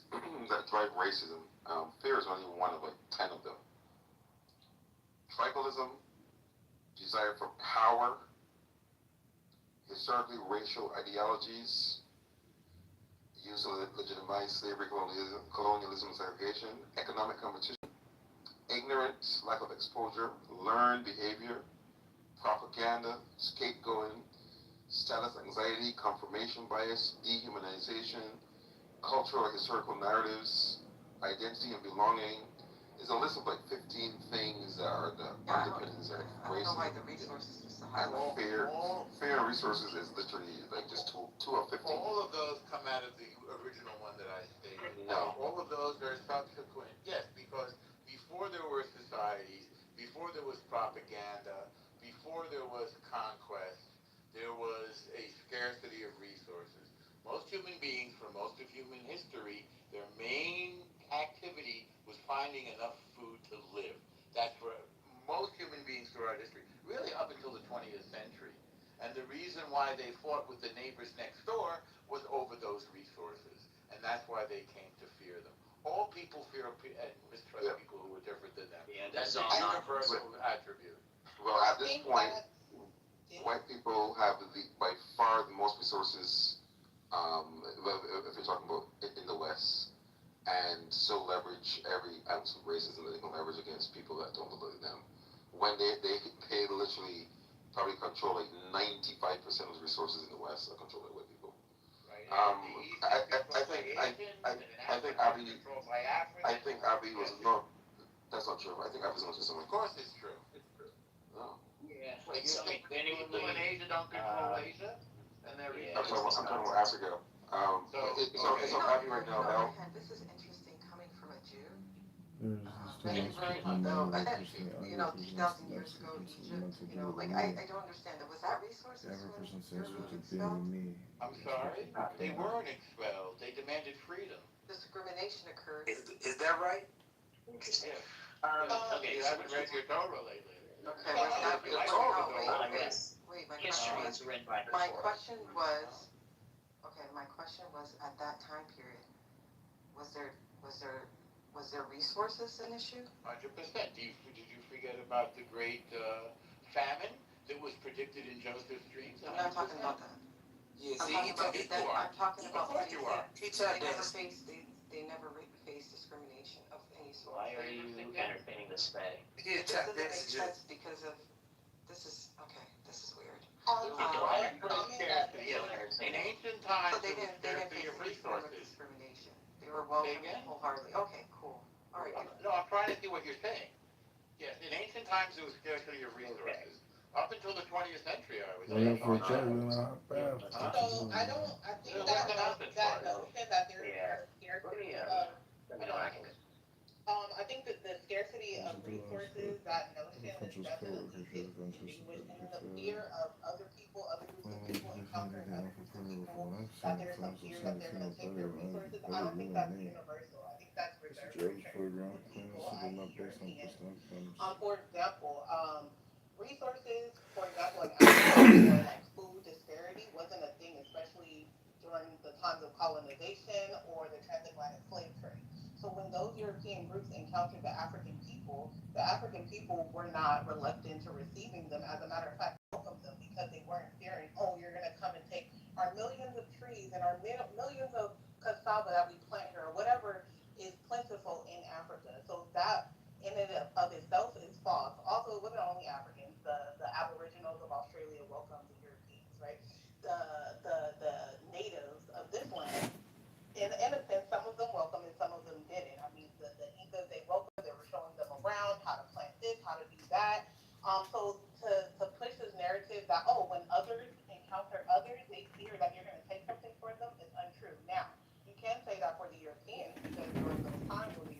that drive racism. Fear is only one of like 10 of them. Tribalism, desire for power, historically racial ideologies, use of legitimize slavery, colonialism, and segregation, economic competition, ignorance, lack of exposure, learned behavior, propaganda, scapegoating, status anxiety, confirmation bias, dehumanization, cultural or historical narratives, identity and belonging. There's a list of like 15 things that are the underpinnings of racism. I don't know why the resources is so high. And fear and resources is literally like just two of 15. All of those come out of the original one that I stated. No. All of those are subsequent. Yes, because before there were societies, before there was propaganda, before there was conquest, there was a scarcity of resources. Most human beings, for most of human history, their main activity was finding enough food to live. That's for most human beings throughout history, really up until the 20th century. And the reason why they fought with the neighbors next door was over those resources. And that's why they came to fear them. All people fear and mistrust people who are different than them. Yeah, That's that's a all universal attribute. Well, at this point, white people have by far the most resources, if you're talking about in the West, and so leverage every ounce of racism that they can leverage against people that don't look like them. When they literally probably control like 95% of the resources in the West are controlled by white people. Right? I think Abby was no. That's not true. I think Abby was just Of course it's true. No. Yeah. Like you think people in Asia don't control Asia? And they're Yeah. I'm talking about Africa. It's on Abby right now, Al. This is interesting coming from a Jew. There's Very too much though, people 2,000 years ago in Egypt, like I don't understand that. Was that resources? Every when person your says what movement they're expelled? being with me. I'm sorry? They weren't expelled. They demanded freedom. Discrimination occurred. Is that right? Interesting. Okay, You haven't read your Torah lately. Okay, was that, You like oh, the Torah. wait, my history question is was, written by the my Torah. question was, at that time period, was there resources an issue? 100%. Did you forget about the great famine that was predicted in Joseph's dreams? I'm not talking about that. Yeah, I'm see, talking about, I'm talking about Of course you are. they never faced discrimination of any sort. Why are you entertaining this spay? It doesn't make sense because of, this is weird. Why scarcity? In ancient times, So they there was didn't scarcity face of any form of resources. discrimination. They were welcomed again? wholeheartedly. Okay, cool. All right. No, I'm trying to see what you're saying. Yes, in ancient times, there was scarcity of resources. Up until the 20th century, I would say. Waiting for a check, we're not bad. So I think that notion that there's a scarcity of, I think that the scarcity of resources, that notion is definitely distinguished, and the fear of other people, other groups of people encountering other groups of people, that there's some fear that they're going to take their resources. I don't think that's universal. I think that's reserved for certain people, i.e. Europeans. For example, resources, for example, like agriculture, like food disparity wasn't a thing, especially during the times of colonization or the transatlantic slave trade. So when those European groups encountered the African people were not reluctant to receiving them. As a matter of fact, welcomed them because they weren't fearing, oh, you're going to come and take our millions of trees and our millions of cassava that we plant here, or whatever is plentiful in Africa. So that in and of itself is false. Also, it wasn't only Africans. The Aboriginals of Australia welcomed the Europeans, right? The natives of this land, in a sense, some of them welcomed and some of them didn't. I mean, the Incas, they welcomed, they were showing them around how to plant this, how to do that. So to push this narrative that, oh, when others encounter others, they fear that you're going to take something for them is untrue. Now, you can say that for the Europeans because during those times when the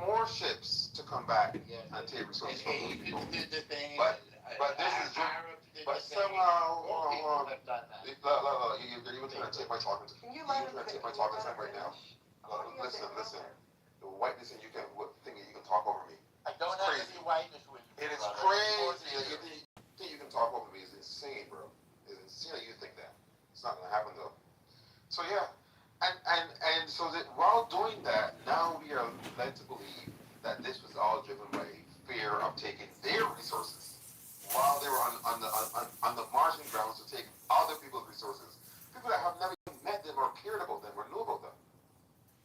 more ships to come back and take resources from those people. But this is somehow, hold on. Look, you're trying to take my talking time. You're trying to take my talking time right now. Listen. The whiteness and you can talk over me. I don't have any whiteness with you. It is crazy. You think you can talk over me is insane, bro. It's insane that you think that. It's not gonna happen though. So yeah. And so that while doing that, now we are led to believe that this was all driven by fear of taking their resources while they were on the marching grounds to take other people's resources. People that have never even met them or cared about them or knew about them.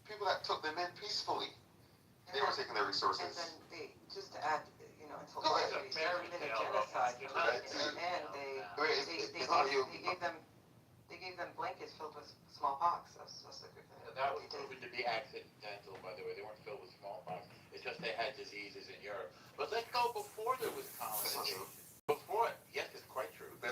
People that took them in peacefully. They were taking their resources. And then they, just to add, until Go ahead. they committed genocide, and they gave them blankets filled with smallpox. That's the good thing. That was proven to be accidental, by the way. They weren't filled with smallpox. It's just they had diseases in Europe. But let's go before there was colonization. Before, yes, it's quite true. I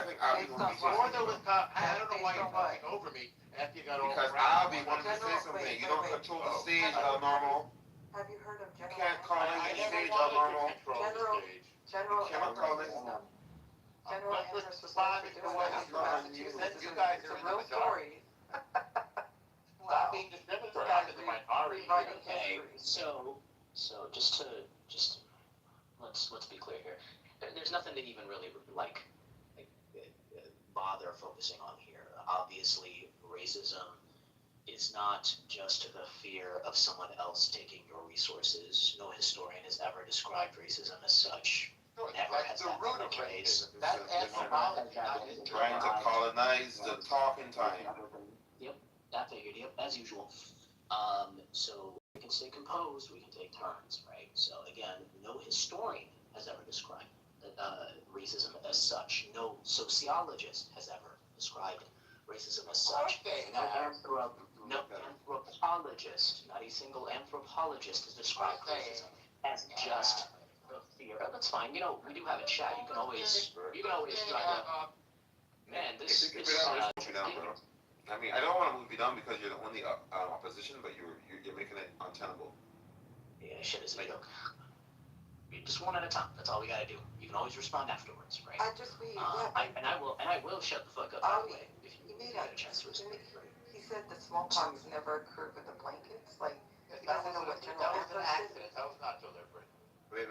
think Abby before there was I don't know why you're talking over me after you got all because Abby wanted to say something. You don't control the stage, normal. Have you heard of You can't call it the stage, normal. General You cannot call it. General Amherst was arrested in Massachusetts. You guys It's are a real story. Stop being discriminatory to the minority. Okay, so just let's be clear here. There's nothing to even really bother focusing on here. Obviously, racism is not just the fear of someone else taking your resources. No historian has ever described racism as such. Never has that been the case. Trying to colonize the talking time. Yep, that figured. Yep, as usual. So we can stay composed. We can take turns, right? So again, no historian has ever described racism as such. No sociologist has ever described racism as such. No anthropologist, not a single anthropologist has described racism as just the fear. That's fine. We do have a chat. You can always drive up. Man, this I mean, I don't want to move you down because you're the only opposition, but you're making it untenable. Yeah, shit is me. Just one at a time. That's all we gotta do. You can always respond afterwards, right? I will shut the fuck up. By the way, if you get a chance to respond. He said the smallpox never occurred with the blankets. Like he doesn't know what General Amherst is. That was not deliberate. Wait,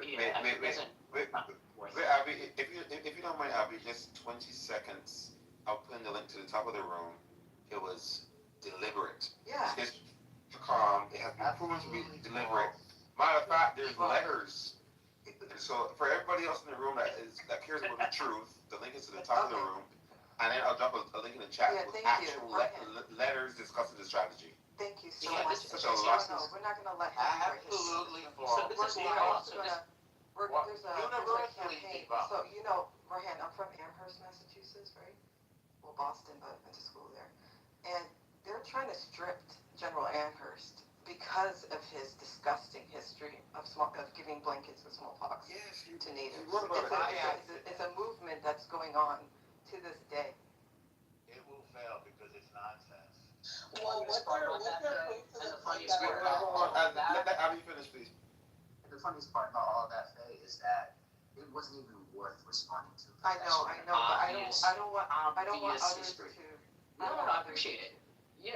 Abby, if you don't mind, Abby, just 20 seconds. I'll put in the link to the top of the room. It was deliberate. Yeah. It's calm. It has been proven to be deliberate. Matter of fact, there's letters. So for everybody else in the room that cares about the truth, the link is to the top of the room. And then I'll drop a link in the chat with actual letters discussing the strategy. Thank you so much. Such a lot. No, we're not going to let him. Absolutely. There's a campaign. So Rahan, I'm from Amherst, Massachusetts, right? Well, Boston, but I went to school there. And they're trying to strip General Amherst because of his disgusting history of giving blankets with smallpox to natives. It's a movement that's going on to this day. It will fail because it's nonsense. Well, what's part about that? And the funniest part let Abby finish, please. The funniest part about all of that, Faye, is that it wasn't even worth responding to. I know, but I don't want others to. No, I appreciate it. Yeah,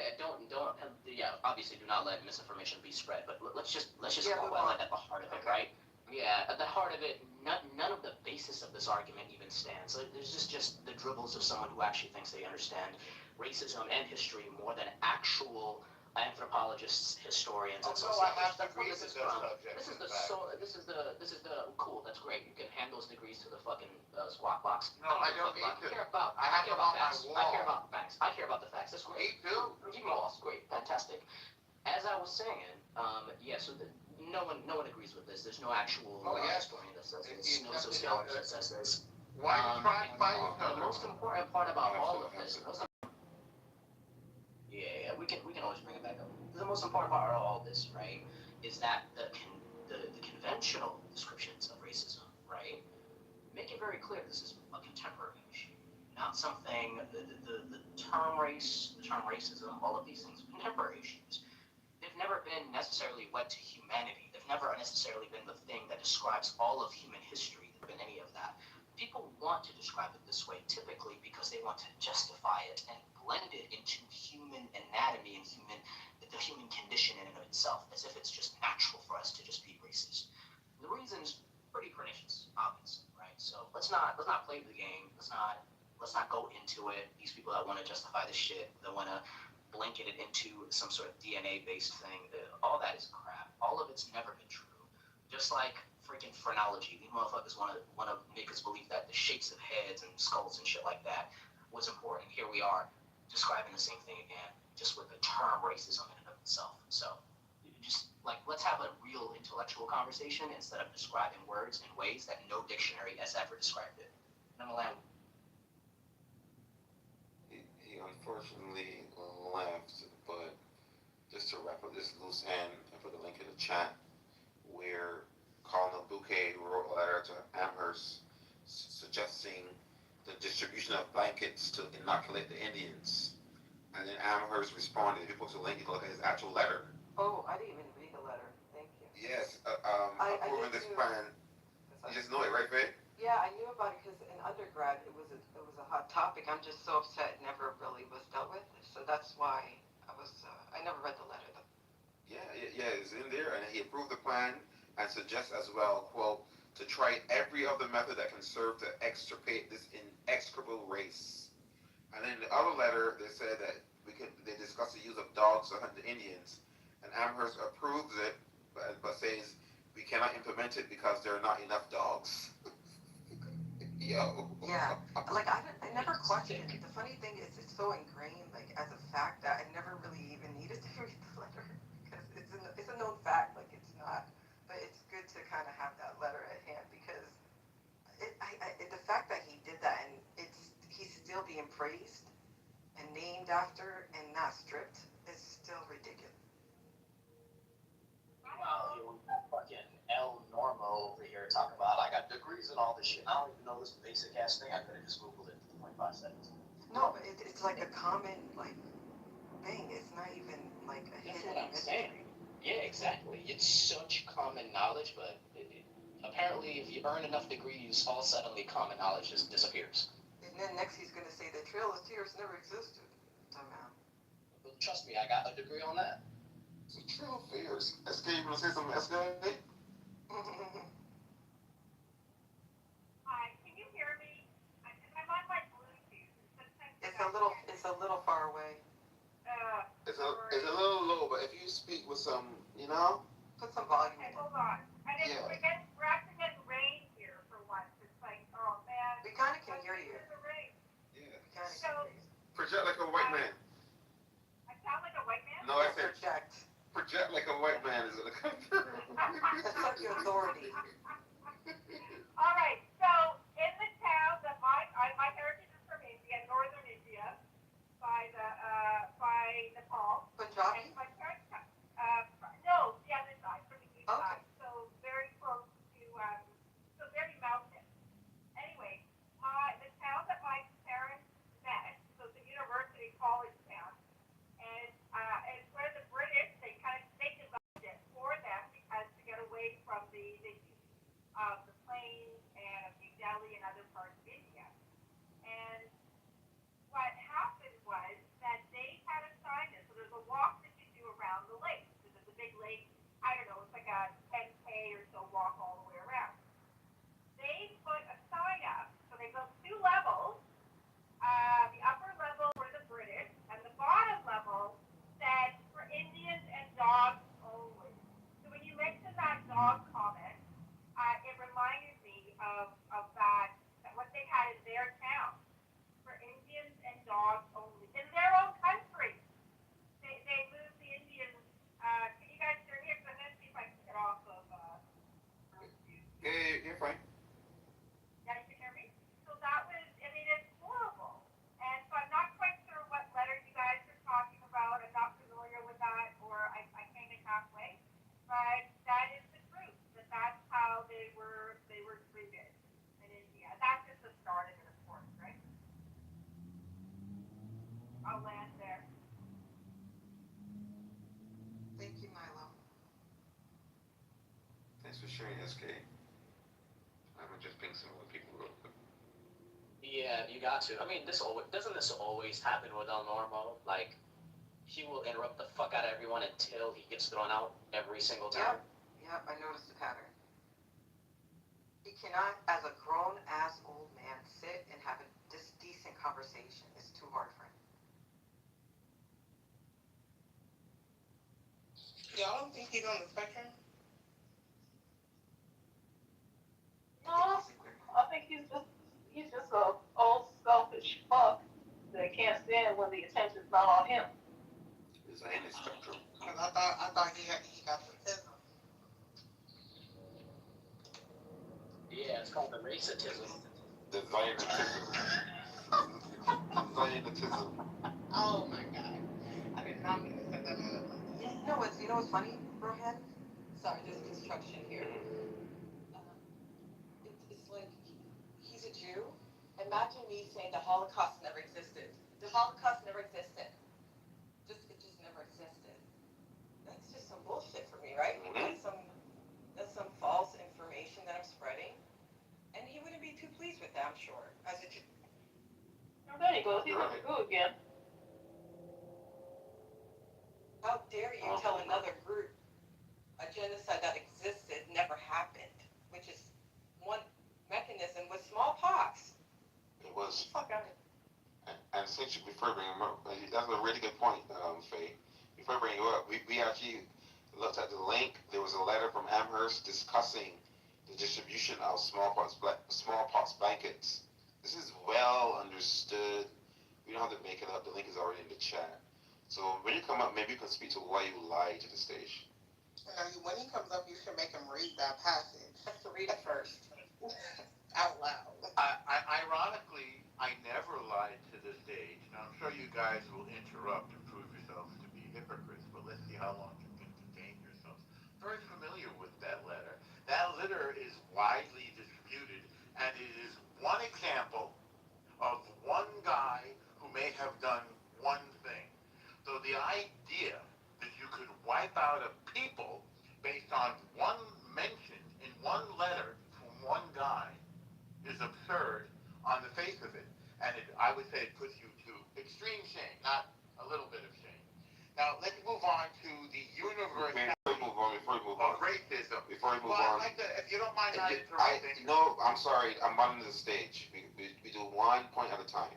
obviously do not let misinformation be spread, but let's just go at the heart of it, right? Yeah, at the heart of it, none of the basis of this argument even stands. There's just the dribbles of someone who actually thinks they understand racism and history more than actual anthropologists, historians, and sociologists. That's what this is from. This is the cool. That's great. You can hand those degrees to the fucking squawk box. No, I don't need to. I care about facts. I care about facts. I care about the facts. That's great. Me too. You lost. Great. Fantastic. As I was saying, so no one agrees with this. There's no actual historian that says this. No sociologist that says this. Why are you trying to fight each other? The most important part about all of this. We can always bring it back up. The most important part of all this, right, is that the conventional descriptions of racism, right, make it very clear this is a contemporary issue, not something. The term race, the term racism, all of these things, contemporary issues. They've never been necessarily led to humanity. They've never necessarily been the thing that describes all of human history, been any of that. People want to describe it this way typically because they want to justify it and blend it into human anatomy and the human condition in and of itself, as if it's just natural for us to just be racist. The reason's pretty pernicious, obviously, right? So let's not play the game. Let's not go into it. These people that want to justify the shit, that want to blanket it into some sort of DNA-based thing, all that is crap. All of it's never been true. Just like freaking phrenology, these motherfuckers want to make us believe that the shapes of heads and skulls and shit like that was important. Here we are describing the same thing again, just with the term racism in and of itself. So just like, let's have a real intellectual conversation instead of describing words in ways that no dictionary has ever described it. And I'm allowed. He unfortunately left, but just to wrap up this loose end, I put the link in the chat where Colonel Bouquet wrote a letter to Amherst suggesting the distribution of blankets to inoculate the Indians. And then Amherst responded. If you put the link, you can look at his actual letter. Oh, I didn't even read the letter. Thank you. Yes, approving this plan. You just know it, right, Faye? Yeah, I knew about it because in undergrad it was a hot topic. I'm just so upset it never really was dealt with. So that's why I never read the letter though. Yeah, it's in there, and he approved the plan and suggests as well, quote, to try every other method that can serve to extirpate this inexorable race. And in the other letter, they said that they discussed the use of dogs to hunt the Indians, and Amherst approves it, but says we cannot implement it because there are not enough dogs. Yo. Yeah, like I never questioned it. The funny thing is, it's so ingrained, like as a fact, that I never really even needed to read the letter because it's a known fact. Like it's not, but it's good to kind of have that letter at hand because the fact that he did that and he's still being praised and named after and not stripped is still ridiculous. Meanwhile, here we have fucking El Normo over here talking about I got degrees and all this shit. I don't even know this basic ass thing. I could have just Googled it in 25 seconds. No, but it's like a common thing. It's not even like a That's hidden what I'm mystery. saying. Yeah, exactly. It's such common knowledge, but apparently if you earn enough degrees, all suddenly common knowledge just disappears. And then next he's going to say the Trail of Tears never existed. Somehow. But trust me, I got a degree on that. It's a Trail of Fears. SK, you want to say something, SK? Hi, can you hear me? I'm on my Bluetooth. It's a little far away. It's a little low, but if you speak with some, put some volume. Okay, hold on. We're actually getting rain here for once. It's like, oh man. We kind of can hear you. Yeah. So, Project like a white man. I sound like a white man? No, I said project like a white man is gonna come through. That's like your authority. All right. So in the town that my heritage is from India, northern India, by Nepal. Punjabi? And my parents, no, the other side, from the east side. So very close to, so very mountain. Anyway, the town that my parents met, so it's a university college town, and it's where the British, they developed it for them because to get away from the plains and New Delhi and other parts of India. And what happened was that they had a sign there. So there's a walk that you do around the lake. So there's a big lake, I don't know, it's like a 10K or so walk all the way around. They put a sign up, so they built 2 levels. The upper level were the British, and the bottom level said for Indians and dogs only. So when you mentioned that dog comment, it reminded me of that what they had in their town for Indians and dogs only in their own country. They moved the Indians. Can you guys hear me? I'm going to see if I can get off of. Yeah, you're fine. Yeah, you can hear me. So that was. I mean, it's horrible. And so I'm not quite sure what letter you guys are talking about. I'm not familiar with that, or I came in halfway. But that is the truth. That's how they were treated in India. That's just the start of it, of course, right? I'll land there. Thank you, Thanks for sharing, SK. I'm just ping some other people real quick. Yeah, you got to. I mean, doesn't this always happen with El Normo? Like, he will interrupt the fuck out of everyone until he gets thrown out every single time. Yep, I noticed the pattern. He cannot, as a grown-ass old man, sit and have a decent conversation. It's too hard for him. Y'all don't think he's on the spectrum? No, I think he's just a old selfish fuck that can't stand when the attention's not on him. Is that in the spectrum? Cause I thought he got autism. Yeah, it's called the racism. The Zionism. The Zionism. Oh my god. I did not mean to set that man up like that. You know what's funny, Rohan? Sorry, there's construction here. It's like, he's a Jew. Imagine me saying the Holocaust never existed. The Holocaust never existed. It just never existed. That's just some bullshit for me, right? That's some false information that I'm spreading. And he wouldn't be too pleased with that, I'm sure. As a Jew. Oh, there he goes. He's looking good again. How dare you tell another group a genocide that existed never happened, which is one mechanism with smallpox. It was. Fuck out of it. And since you, before bringing him up, that's a really good point, Faye. Before bringing you up, we actually looked at the link. There was a letter from Amherst discussing the distribution of smallpox blankets. This is well understood. We don't have to make it up. The link is already in the chat. So when you come up, maybe you can speak to why you lied to the stage. When he comes up, you should make him read that passage. Have to read it first. Out loud. Ironically, I never lied to the stage. Now, I'm sure you guys will interrupt and prove yourselves to be hypocrites, but let's see how long you can contain yourselves. Very familiar with that letter. That letter is widely disputed, and it is one example of one guy who may have done one thing. So the idea that you could wipe out a people based on one mention in one letter from one guy is absurd on the face of it. And I would say it puts you to extreme shame, not a little bit of shame. Now, let's move on to the universality of racism. Before we move I'd on. like to, if you don't mind not interrupting. No, I'm sorry. I'm on the stage. We do 1 point at a time.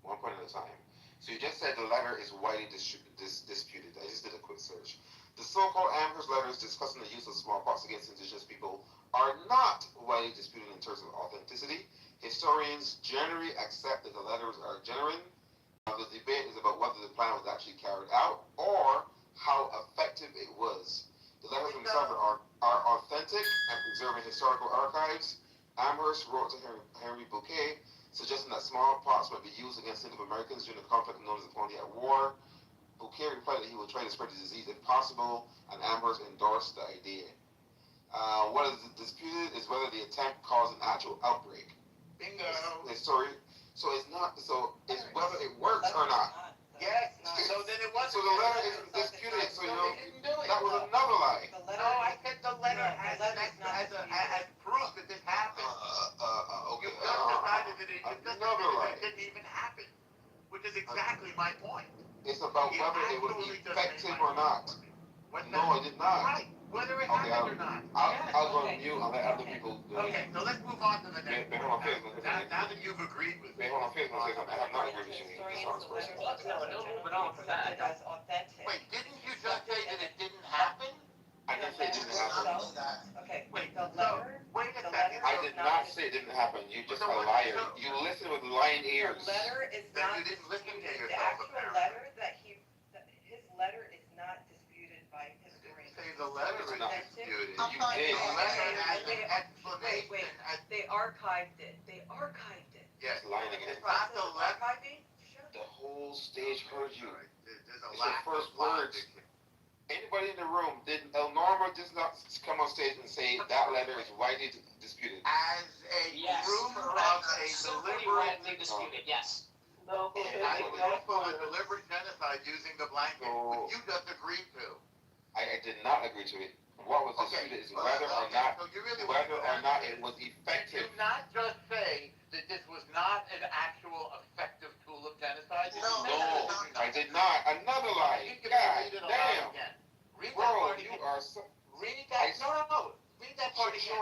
1 point at a time. So you just said the letter is widely disputed. I just did a quick search. The so-called Amherst letters discussing the use of smallpox against indigenous people are not widely disputed in terms of authenticity. Historians generally accept that the letters are genuine. The debate is about whether the plan was actually carried out or how effective it was. The letters themselves are authentic and preserving historical archives. Amherst wrote to Henry Bouquet, suggesting that smallpox might be used against Native Americans during the conflict known as the Pontiac War. Bouquet replied that he would try to spread the disease if possible, and Amherst endorsed the idea. What is disputed is whether the attempt caused an actual outbreak. Bingo. So it's not. So it's whether it works or not. Yes. So then it wasn't. So the letter isn't disputed. So you know that was another lie. No, I said the letter as proof that this happened. Okay. You just decided that it didn't even happen, which is exactly my point. It's about whether it was effective or not. No, I did not. Right. Whether it happened or not. I'll go on mute and let other people do it. Okay, so let's move on to the next one. Hold on, now that you've agreed with me. Hold on, I have not agreed with you. Wait, didn't you just say that it didn't happen? I didn't say it didn't happen. Okay, wait the letter. Wait a second. I did not say it didn't happen. You just a liar. You listen with lying ears. The letter is Then not you didn't listen to disputed. The yourself, actual apparently. letter his letter is not disputed by historians. Say the letter is not disputed. I'm You fine. gave the letter as an Wait, explanation. they archived it. Yes. Lying again. The process of archiving? The whole stage heard you. There's a It's lack your first of words. logic. Anybody in the room, did El Norma just not come on stage and say that letter is widely disputed? As a proof of a deliberate disputed, yes. No, a deliberate genocide using the blanket, which you just agreed to. I did not agree to it. What was disputed is whether or not So you really whether or not it was effective. Did you not just say that this was not an actual effective tool of genocide? No, I did not. Another lie. God damn. Read Bro, that part you again. are so... Read that. No. Read that part again.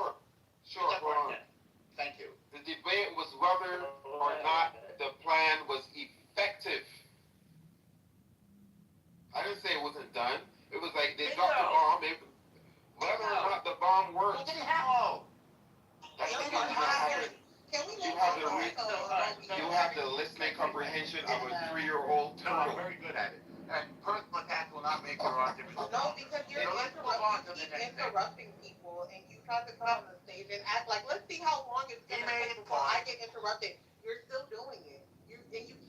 Sure, Read that go part on. again. Thank you. The debate was whether or not the plan was effective. I didn't say it wasn't done. It was like they dropped the bomb. Whether or not the bomb worked. It didn't happen. That It did didn't not happen. happen. You have the listening comprehension of a 3-year-old No, I'm turtle. very good at it. And personal attacks will not make your argument. No, because you're interrupting people, and you try to come on the stage and act like, let's see how long it's gonna take before I get interrupted. You're still doing it. You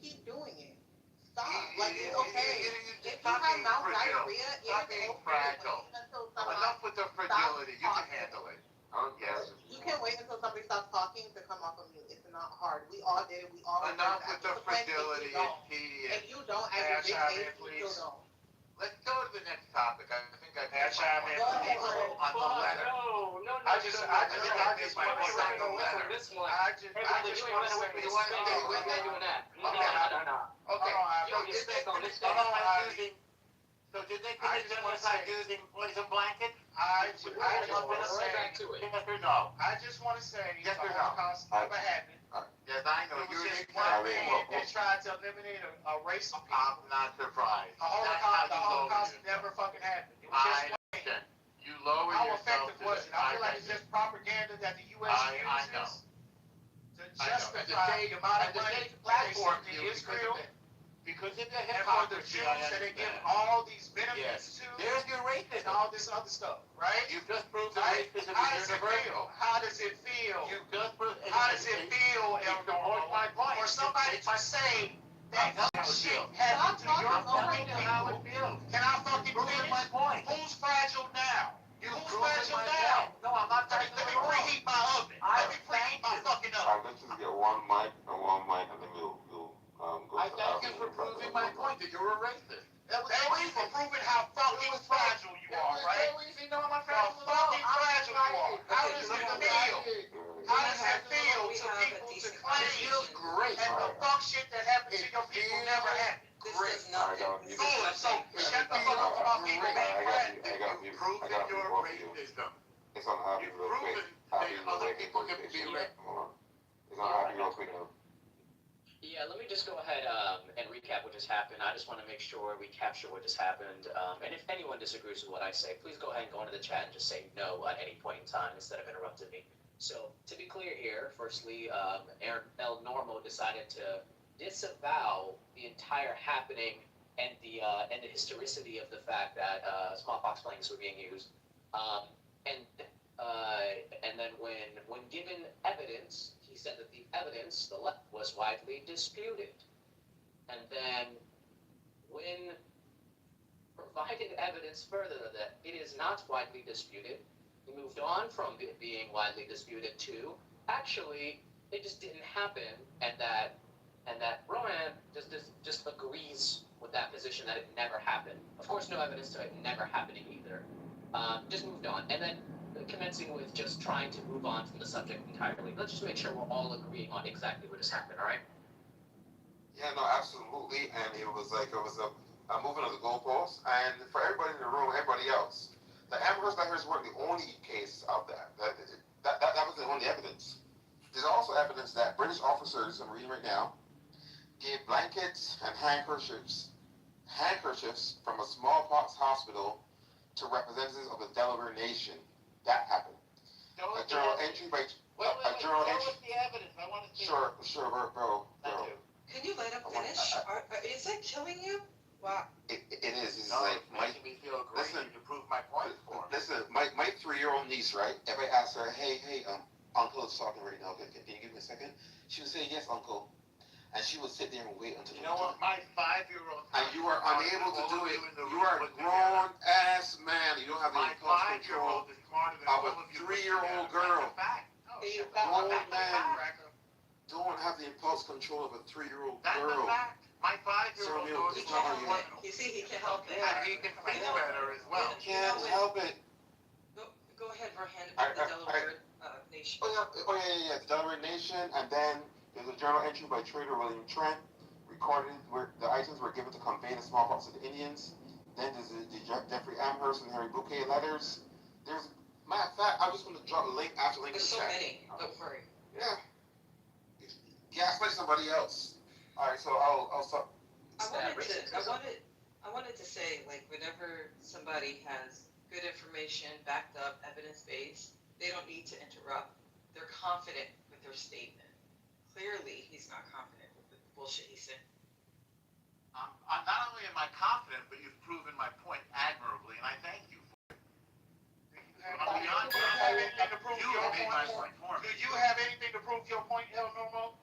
keep doing it. Stop. Like, it's okay. If you have mouth diarrhea, it is okay. Fragile. Enough with the fragility. You can handle it. Oh, yes. You can wait until somebody stops talking to come off of mute. It's not hard. We all did it. We all Enough with the fragility and tedious. If you don't, at your big age, you still don't. Let's go to the next topic. I think I May I chime in? on the letter. No. I just made my point on the letter. So did they commit genocide using poison blankets? I just want to say, Yes or no? I just want to say, Yes the or no? Holocaust never happened. Yes, I know. It was You're just one man that tried to eliminate a race of people. I'm not surprised. The Holocaust never fucking happened. It was just I one man. understand. You lower How yourself effective to was the it? I feel like it's just propaganda that the U.S. I know. uses to justify the amount of money that they platform send to you Israel. Because of the And for the hypocrisy, Jews that they give all these benefits to, there's your and racism. all this other stuff, right? You've just proved the Right? racism How is does it universal. feel? How does it feel? You've just proved. How does it feel, You support my point. for somebody to say that shit Stop happened to your I'm telling fucking you how it people? feels. Can I fucking Proving finish? my point. Who's fragile now? You've Who's proven fragile my now? point. No, I'm not Let me preheat my oven. Let me preheat my fucking oven. Alright, let's just get one mic, and then we'll go I to thank you for proving my point that you're a racist. Thank you for proving how fucking fragile you are, right? So easy, no, I'm not How fragile. fucking fragile you are. How does it feel? How does it feel We to have a people to decent claim It feels great. that the fuck shit that happened to your people never happened? Great. Good, so shut the fuck up about people being fragile. You've proven your racism. It's on happy You've real quick. proven Happy that real other quick. people can be racist. Hold on. It's on happy real quick now. Yeah, let me just go ahead and recap what just happened. I just want to make sure we capture what just happened. And if anyone disagrees with what I say, please go ahead and go into the chat and just say no at any point in time instead of interrupting me. So, to be clear here, firstly, El Normo decided to disavow the entire happening and the historicity of the fact that smallpox planes were being used. And then when given evidence, he said that the evidence, the left, was widely disputed. And then when provided evidence further that it is not widely disputed, he moved on from it being widely disputed to actually it just didn't happen, and that Rohan just agrees with that position that it never happened. Of course, no evidence to it never happening either. Just moved on, and then commencing with just trying to move on from the subject entirely. Let's just make sure we're all agreeing on exactly what just happened. All right? Yeah, no, absolutely. And it was a moving of the goalposts. And for everybody in the room, everybody else, the Amherst letters weren't the only case of that. That was the only evidence. There's also evidence that British officers, I'm reading right now, gave blankets and handkerchiefs from a smallpox hospital to representatives of the Delaware Nation. That happened. A journal entry by a journal entry. the evidence. I want to see. Sure, bro. Can you let him finish? Is that killing you? Wow. It is. It's No, like it's making me feel great to prove my point for him. Listen, my 3-year-old niece, right? If I ask her, hey, Uncle is talking right now. Can you give me a second? She would say, yes, Uncle. And she would sit there and wait until. You know what? My 5-year-old. And you are unable to do it. You are a grown ass man. You don't have the impulse control of a 3-year-old girl. Grown man don't have the impulse control of a 3-year-old girl. My 5-year-old It's not on you. You see, he can help it. And he can think better as well. Can't help it. Go ahead, Rohan, I the Delaware Nation. The Delaware Nation, and then there's a journal entry by Trader William Trent, recorded where the items were given to convey the smallpox to the Indians. Then there's the Jeffrey Amherst and Harry Bouquet letters. There's, matter of fact, I'm just going to drop a link after link. There's so many. Don't worry. Yeah. Yeah, explain somebody else. All right, so I'll stop. I wanted to say, like, whenever somebody has good information, backed up, evidence-based, they don't need to interrupt. They're confident with their statement. Clearly, he's not confident with the bullshit he's saying. Not only am I confident, but you've proven my point admirably, and I thank you for it. Do you have anything to prove your point? Do you have anything to prove your point, El Normo?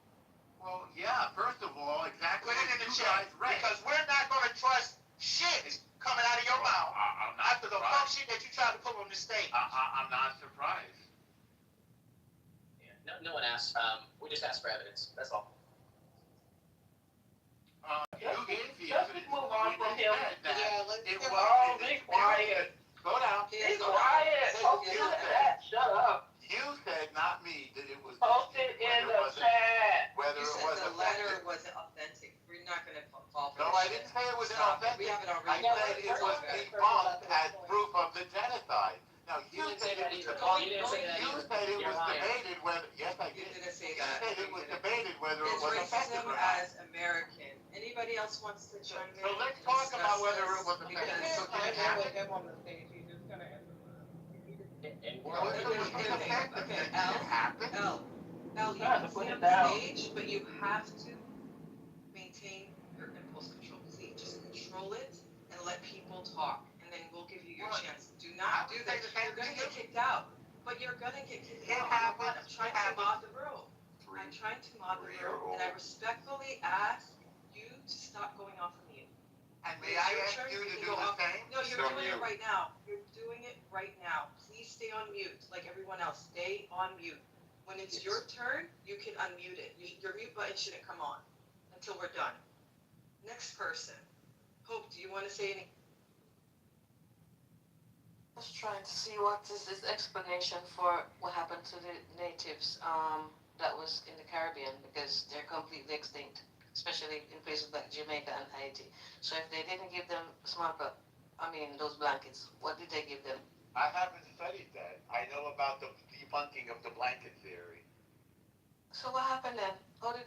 Well, yeah, first of all, exactly Put it what in the you chat, guys read. because we're not going to trust shit coming out of your mouth I'm not after the fuck shit that you tried to put on the stage. I'm not surprised. Yeah, no one asked. We just asked for evidence. That's all. You gave the Let's evidence. move on from him. It was. Oh, be quiet. Slow down. Be quiet. Post it in the chat. Shut up. You said, not me, that it was. Post it in the chat. Whether You it said was the letter authentic. wasn't authentic. We're not going to fall for No, this I shit. didn't say it was Stop it. inauthentic. We have it on I record. said it was debunked as proof of the genocide. Now, you said it was debunked. You said it was debated whether. Yes, I did. You didn't say You that. said it was debated whether it It's was effective racism or not. as American. Anybody else wants to chime in? So let's talk about whether it was Because effective. So did it I happen? him on the stage, he's just gonna answer. No, it was ineffective. Okay, Did it happen? Al, you can put stay it on the down. stage, but you have to maintain your impulse control. See, just control it and let people talk, and then we'll give you your chance. Do not do that. You're gonna get kicked out. But you're gonna get kicked out. I'm trying to mod the room. I'm trying to mod the room, and I respectfully ask you to stop going off of mute. And may I ask you to do the same? No, you're doing it right now. You're doing it right now. Please stay on mute, like everyone else. Stay on mute. When it's your turn, you can unmute it. Your mute button shouldn't come on until we're done. Next person. Hope, do you want to say anything? I was trying to see what is this explanation for what happened to the natives that was in the Caribbean, because they're completely extinct, especially in places like Jamaica and Haiti. So if they didn't give them smallpox, those blankets, what did they give them? I haven't studied that. I know about the debunking of the blanket theory. So what happened then? How did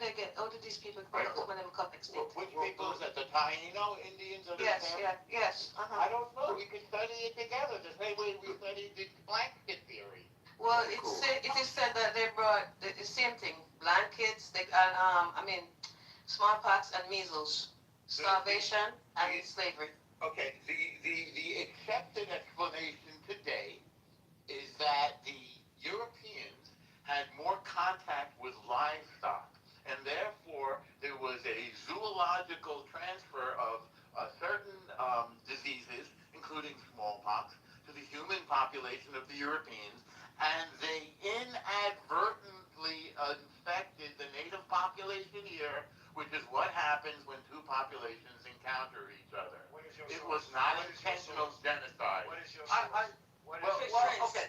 these people some of them come extinct? Which people is that? The Taino Indians or the Yes. I don't know. We could study it together the same way we studied the blanket theory. Well, it is said that they brought the same thing: blankets, smallpox and measles, starvation and slavery. Okay. The accepted explanation today is that the Europeans had more contact with livestock, and therefore there was a zoological transfer of certain diseases, including smallpox, to the human population of the Europeans, and they inadvertently infected the native population here, which is what happens when two populations encounter each other. It was not intentional genocide. What is your Okay.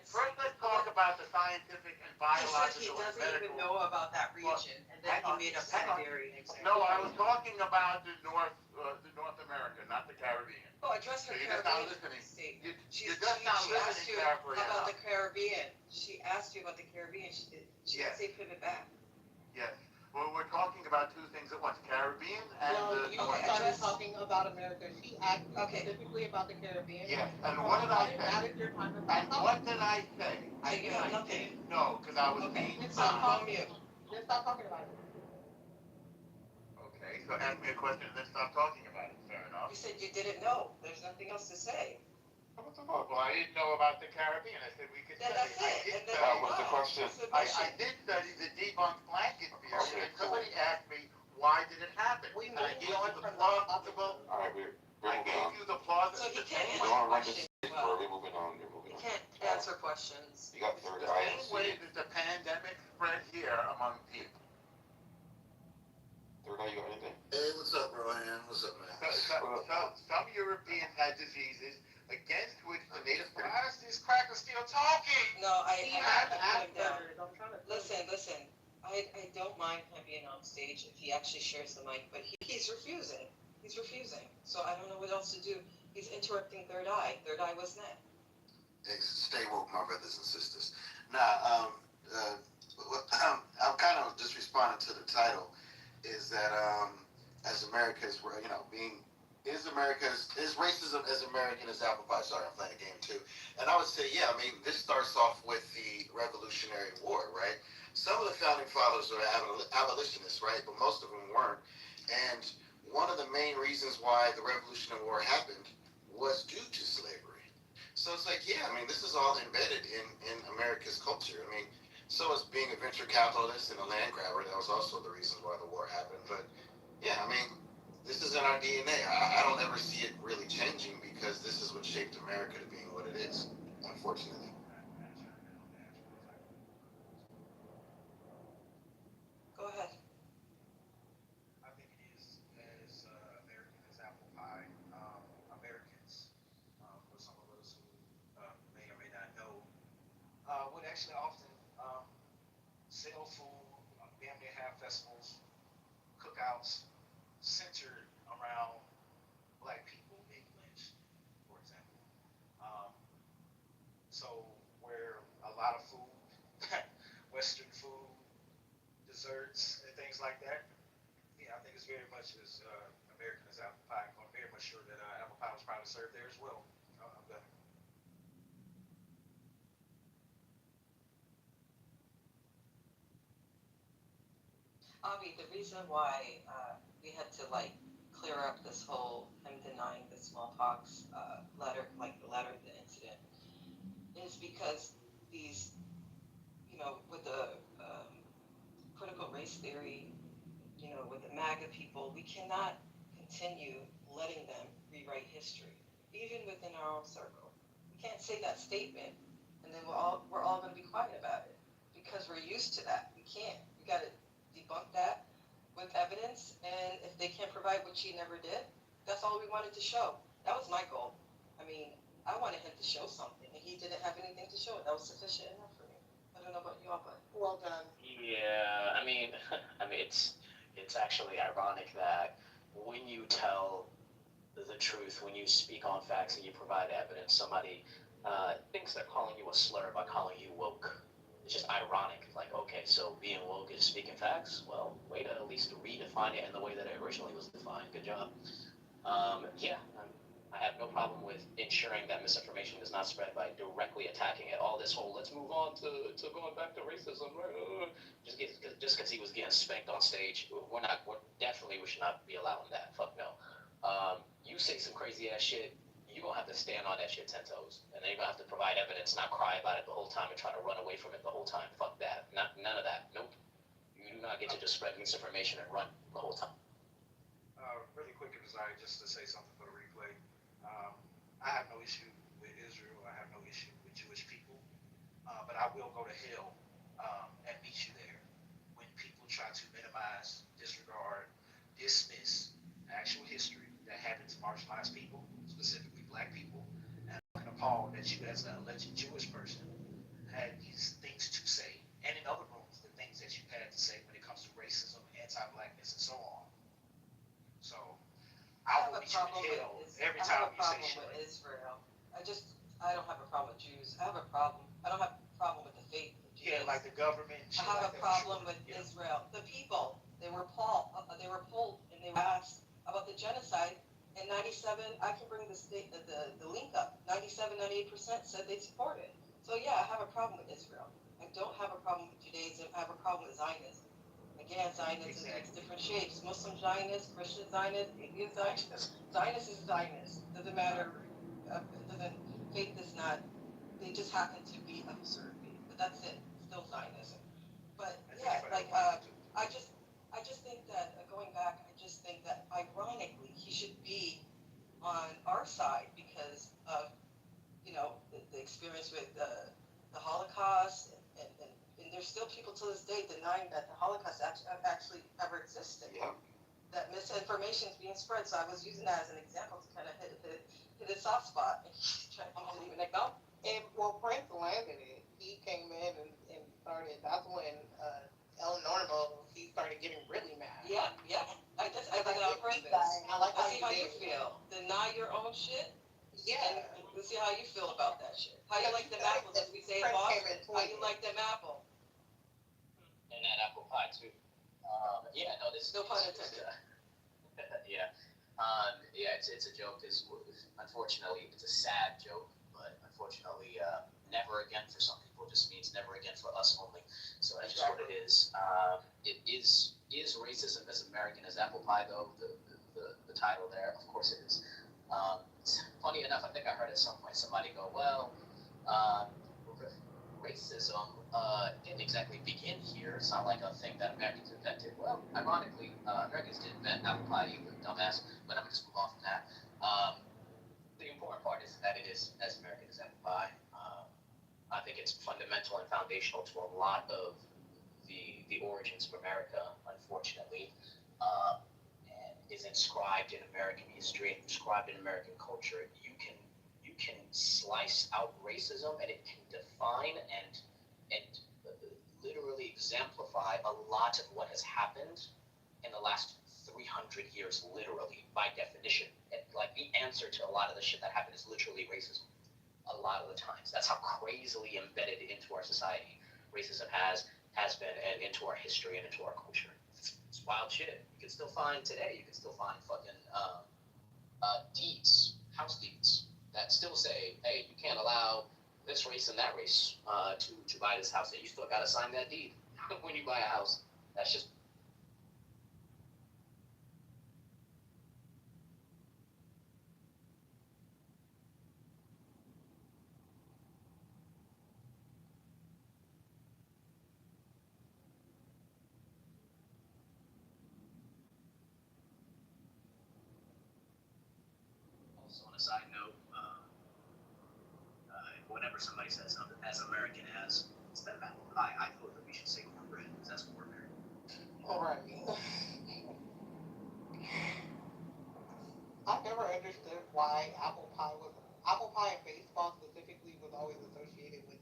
First, let's talk about the scientific and biological He and said he doesn't medical. even know about that region, and then he made up Siberia and example. No, I was talking about the North America, not the Caribbean. Oh, address her So you're just not Caribbean listening. state. You're just not She asked listening you carefully about enough. the Caribbean. She asked you about the Caribbean. She didn't say pivot back. Yes. Well, we're talking about two things at once: Caribbean and the you North. started talking about America. She asked specifically about the Caribbean. Yes. And what did I say? That is your time to And what did I say? So you have nothing. No, because I was being. Stop talking. Just stop talking about it. Okay, so ask me a question and then stop talking about it. Fair enough. You said you didn't know. There's nothing else to say. Well, I didn't know about the Caribbean. I said we could Then study. that's it. And then That was the question. I did study the debunked blanket theory, and somebody asked me, why did it happen? And I gave you the plausible. All right, we're I moving gave on. you the plausible. So he can't We answer don't want to run this questions. stage, bro. We're moving on. We're moving You on. can't answer questions. You got third The eye. same way that the pandemic spread here among people. Third eye, you got anything? Hey, what's up, Rohan? What's up, man? Some Europeans had diseases against which the native. Why is this cracker still talking? No, I have to put him down. I'm trying to. Listen. I don't mind him being on stage if he actually shares the mic, but he's refusing. He's refusing. So I don't know what else to do. He's interrupting Third Eye. Third Eye was net. Stay woke, my brothers and sisters. Now, I'm kind of just responding to the title. Is that as America's, is racism as American as apple pie? Sorry, I'm playing a game too. And I would say, yeah. I mean, this starts off with the Revolutionary War, right? Some of the founding fathers were abolitionists, right? But most of them weren't. And one of the main reasons why the Revolutionary War happened was due to slavery. So it's like, yeah, I mean, this is all embedded in America's culture. I mean, so as being a venture capitalist and a land grabber, that was also the reason why the war happened. But yeah, I mean, this is in our DNA. I don't ever see it really changing because this is what shaped America to being what it is, unfortunately. Go ahead. I think it is as American as apple pie. Americans, for some of us who may or may not know, would actually often sell food, damn near have festivals, cookouts, centered around black people being lynched, for example. So where a lot of food, Western food, desserts, and things like that, yeah, I think it's very much as American as apple pie. I'm very much sure that apple pie was probably served there as well. I'm done. Avi, the reason why we had to clear up this whole him denying the smallpox letter, the letter of the incident, is because these, with the critical race theory, with the MAGA people, we cannot continue letting them rewrite history, even within our own circle. We can't say that statement, and then we're all going to be quiet about it because we're used to that. We can't. We got to debunk that with evidence, and if they can't provide what she never did, that's all we wanted to show. That was my goal. I mean, I wanted him to show something, and he didn't have anything to show. That was sufficient enough for me. I don't know about y'all, but well done. Yeah, I mean, it's actually ironic that when you tell the truth, when you speak on facts and you provide evidence, somebody thinks they're calling you a slur by calling you woke. It's just ironic. Like, okay, so being woke is speaking facts? Well, way to at least redefine it in the way that it originally was defined. Good job. I have no problem with ensuring that misinformation is not spread by directly attacking it. All this whole, let's move on to going back to racism. Just because he was getting spanked on stage, we should not be allowing that. Fuck no. You say some crazy ass shit, you're going to have to stand on that shit 10 toes. And then you're going to have to provide evidence, not cry about it the whole time and try to run away from it the whole time. Fuck that. None of that. Nope. You do not get to just spread misinformation and run the whole time. Really quick, Desire, just to say something for the replay. I have no issue with Israel. I have no issue with Jewish people. But I will go to hell and meet you there when people try to minimize, disregard, dismiss actual history that happened to marginalized people, specifically black people. And I'm appalled that you, as an alleged Jewish person, had these things to say, and in other rooms, the things that you had to say when it comes to racism, anti-blackness, and so on. So I will meet you in hell every time you say shit. With Israel. I don't have a problem with Jews. I don't have a problem with the faith of Jews. Yeah, like the government. I have a problem with Israel. The people, they were polled and they were asked about the genocide. In 97, I can bring the link up. 97, 98% said they support it. So yeah, I have a problem with Israel. I don't have a problem with Judaism. I have a problem with Zionism. Again, Zionism takes different shapes. Muslim Zionist, Christian Zionist, atheist Zionist. Zionist is Zionist. Doesn't matter. Faith is not. They just happen to be of a certain faith. But that's it. Still Zionism. But yeah, I just think that going back, I just think that ironically he should be on our side because of the experience with the Holocaust and there's still people to this day denying that the Holocaust actually ever existed. Yeah. That misinformation is being spread. So I was using that as an example to kind of hit hit a soft spot. And he's trying to even like, no. And well, Prince landed it. He came in and started. That's when Normo, he started getting really mad. Yeah. I did it on purpose. I like Let's see how you feel. Deny your own shit. Yeah. And let's see how you feel about that shit. How you like them apples, as we say in Boston. How you like them apples? And that apple pie too. Yeah, no, this. No pun intended. Yeah. It's a joke. Unfortunately, it's a sad joke, but unfortunately, never again for some people just means never again for us only. So that's just what it is. It is racism as American as apple pie, though, the title there? Of course it is. Funny enough, I think I heard at some point somebody go, well, racism didn't exactly begin here. It's not like a thing that Americans invented. Well, ironically, Americans didn't invent apple pie either, dumbass. But I'm going to just move on from that. The important part is that it is as American as apple pie. I think it's fundamental and foundational to a lot of the origins of America, unfortunately, and is inscribed in American history and inscribed in American culture. You can slice out racism, and it can define and literally exemplify a lot of what has happened in the last 300 years, literally, by definition. And, like, the answer to a lot of the shit that happened is literally racism. A lot of the times. That's how crazily embedded into our society racism has been, and into our history and into our culture. It's wild shit. You can still find fucking deeds, house deeds, that still say, hey, you can't allow this race and that race to buy this house, and you still gotta sign that deed when you buy a house. That's just. Also, on a side note, whenever somebody says something as American as instead of apple pie, I feel that we should say cornbread, because that's what we're American. All right. I've never understood why apple pie and baseball specifically was always associated with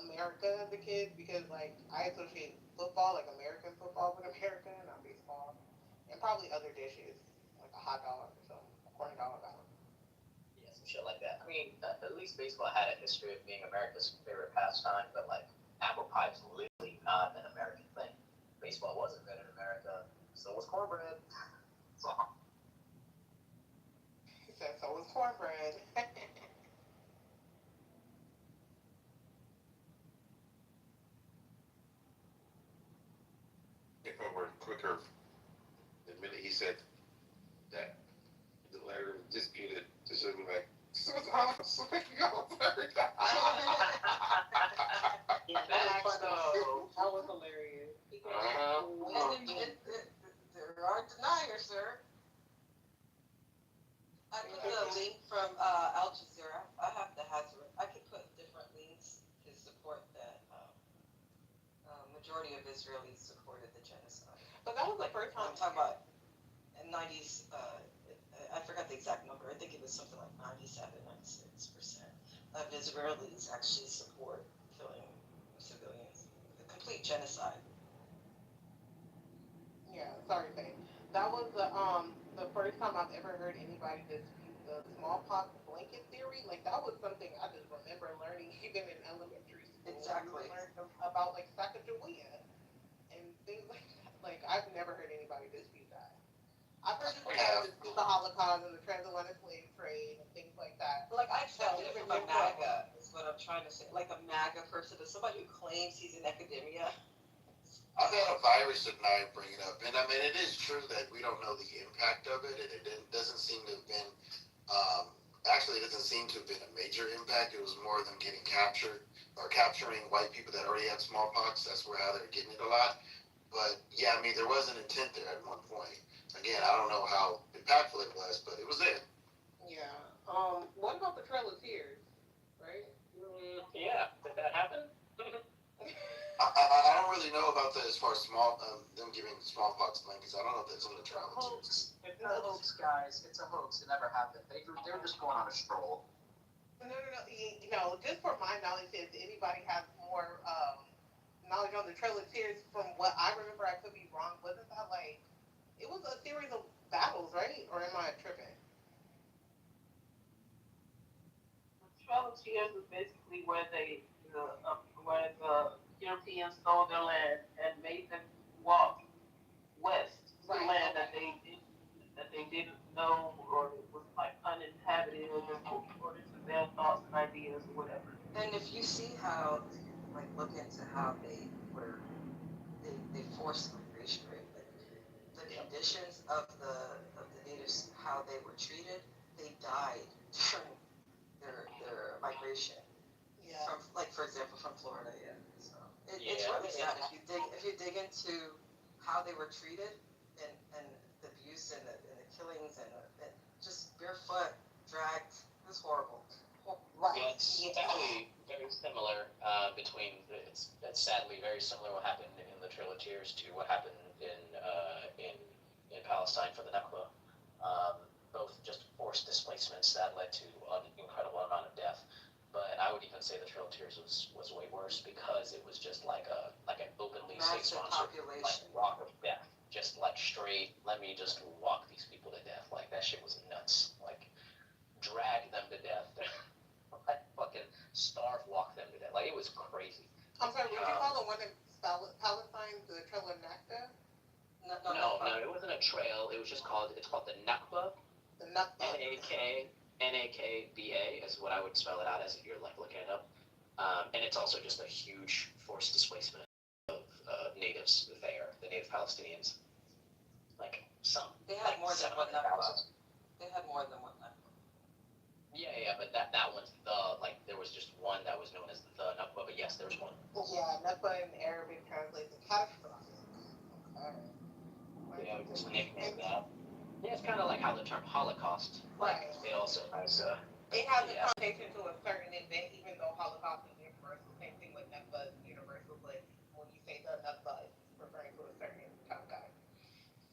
America as a kid, because like I associate football, like American football, with America, and not baseball, and probably other dishes like a hot dog or something, a corn dog. I don't know. Yeah, some shit like that. I mean, at least baseball had a history of being America's favorite pastime, but like apple pie is literally not an American thing. Baseball was invented in America, so was cornbread. So. He said so was cornbread. If I were quicker, the minute he said that the letter disputed, this should be like, so speaking of America. That was hilarious. There are deniers, sir. I put the link from Al Jazeera. I have the hazard. I could put different links to support that majority of Israelis supported the genocide. But that was the first time. I'm talking about in 90s, I forgot the exact number. I think it was something like 96% of Israelis actually support killing civilians. The complete genocide. Yeah, sorry, babe. That was the first time I've ever heard anybody dispute the smallpox blanket theory. Like that was something I just remember learning even in elementary school. Exactly. We learned about like Sacagawea and things like that. Like I've never heard anybody dispute that. I've heard people dispute the Holocaust and the transatlantic slave trade and things like that. Like I expected it from a MAGA, is what I'm trying to say. Like a MAGA person, is somebody who claims he's in academia. I've had a virus denier bring it up, and I mean, it is true that we don't know the impact of it, and it doesn't seem to have been, actually, it doesn't seem to have been a major impact. It was more than getting captured, or capturing white people that already had smallpox. That's how they're getting it a lot. But, yeah, I mean, there was an intent there at one point. Again, I don't know how impactful it was, but it was there. Yeah. What about the Trail of Tears, right? Yeah, did that happen? I don't really know about that as far as them giving smallpox blankets. I don't know if that's on the travel tears. It It's a hoax, guys. It's a hoax. It never happened. They're just going on a stroll. No. Just for my knowledge, if anybody has more knowledge on the Trail of Tears, from what I remember, I could be wrong. Wasn't that like it was a series of battles, right? Or am I tripping? The Trail of Tears is basically where where the Europeans stole their land and made them walk west to land that they didn't know, or it was like uninhabited, or just according to their thoughts and ideas or whatever. And if you see how, like, look into how they forced migration, right? Like, the conditions of the natives, how they were treated, they died during their migration. Yeah. From, like, for example, from Florida, yeah. So it's really sad if you dig into how they were treated and the abuse and the killings and just barefoot dragged. It was horrible. Right. Yeah, it's definitely very similar it's sadly very similar what happened in the Trail of Tears to what happened in Palestine for the Nakba. Both just forced displacements that led to an incredible amount of death. But I would even say the Trail of Tears was way worse because it was just like an openly state-sponsored like walk of death. Just like straight, let me just walk these people to death. Like that shit was nuts. Like drag them to death. Like fucking starve walk them to death. Like it was crazy. I'm sorry, what did you call the one in Palestine, the Trail of Nakba? No, it wasn't a trail. It was just called the Nakba. The Nakba. Nakba is what I would spell it out as if you're like looking it up. And it's also just a huge forced displacement of natives there, the native Palestinians. Like some. They had more than one Nakba. They had more than one Nakba. Yeah, but that one's there was just one that was known as the Nakba, but yes, there was one. Yeah, Nakba in Arabic translates to catastrophe. Okay. Yeah, we just nicknamed that. Yeah, it's kind of like how the term Holocaust. Like, it also has. It has a connotation to a certain event, even though Holocaust is universal. Same thing with Nakba is universal, but when you say the Nakba, it's referring to a certain time guy.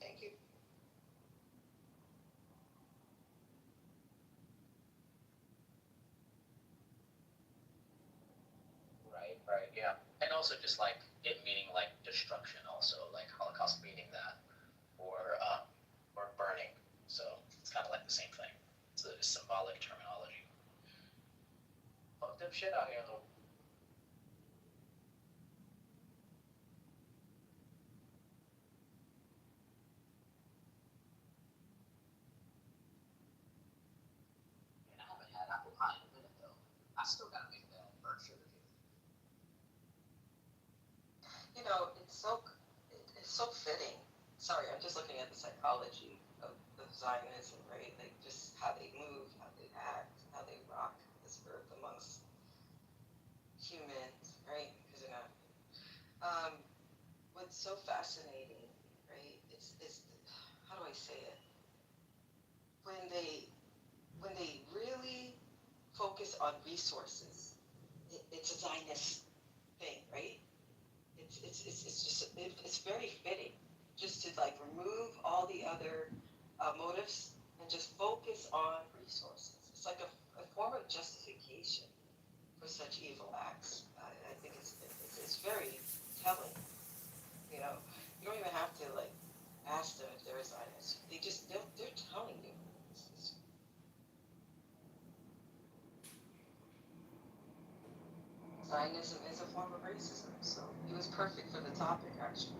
Thank you. Right, yeah. And also just like it meaning like destruction also, like Holocaust meaning that, or burning. So it's kind of like the same thing. It's a symbolic terminology. Fucked up shit out here though. And I haven't had apple pie in a minute though. I still gotta make that burnt sugar cake. It's so fitting. Sorry, I'm just looking at the psychology of Zionism, right? Like just how they move, how they act, how they rock this earth amongst humans, right? Because what's so fascinating, right? It's how do I say it? When they really focus on resources, it's a Zionist thing, right? It's very fitting just to like remove all the other motives and just focus on resources. It's like a form of justification for such evil acts. I think it's very telling. You know, you don't even have to like ask them if they're a Zionist. They're telling you. Zionism is a form of racism, so it was perfect for the topic, actually.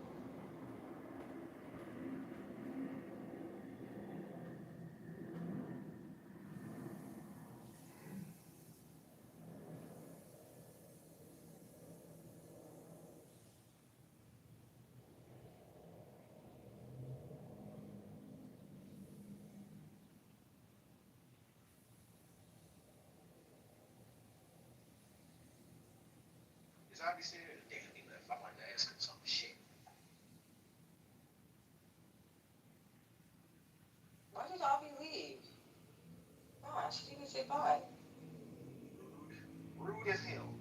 Is Avi still here? Damn, he left. I wanted to ask him some shit. Why did Avi leave? Gosh, she didn't say bye. Rude as hell.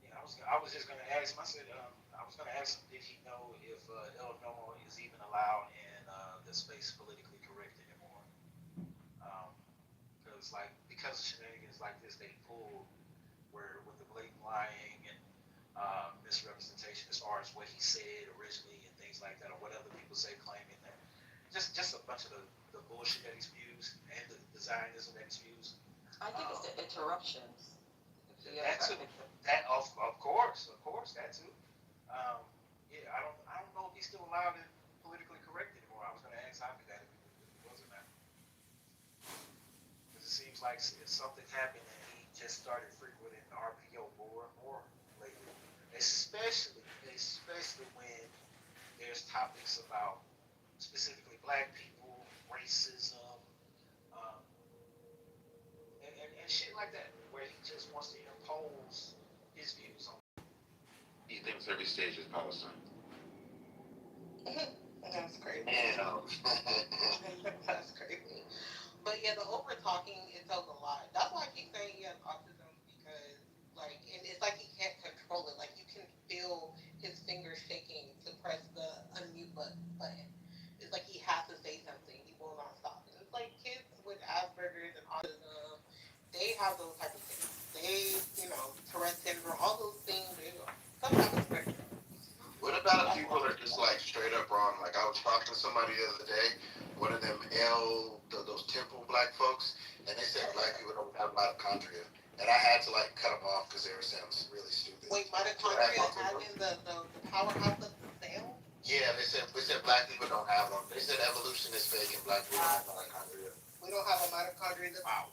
Yeah, I was was just gonna ask him. I was gonna ask him, did he know if El Nomo is even allowed in the space politically correct anymore? Because of shenanigans like this, they pulled where with the blatant lying and misrepresentation as far as what he said originally and things like that, or what other people say claiming that just a bunch of the bullshit that he spews and the Zionism that he spews. I think it's the interruptions. That too. That of course, that too. Yeah, I don't know if he's still allowed to politically correct anymore. I was going to ask Hoppy that if it wasn't that. Because it seems like if something happened and he just started frequenting RPO more and more lately, especially when there's topics about specifically black people, racism, um, and shit like that, where he just wants to impose his views on. He thinks every stage is Palestine. That's crazy. Yeah. That's crazy. But yeah, the over talking, it tells a lot. That's why I keep saying he has autism, because and it's like he can't control it. Like you can feel his fingers shaking to press the unmute button. It's like he has to say something. He will not stop. And it's like kids with Asperger's and autism, they have those type of things. They, Tourette syndrome, all those things, some type of spectrum. What about if people are just like straight up wrong? Like I was talking to somebody the other day, one of them those temple black folks, and they said black people don't have mitochondria, and I had to like cut them off because they were saying really stupid. Wait, mitochondria having the powerhouse of the cell? Yeah, they said black people don't have them. They said evolution is fake and black people have mitochondria. We don't have a mitochondria. Wow.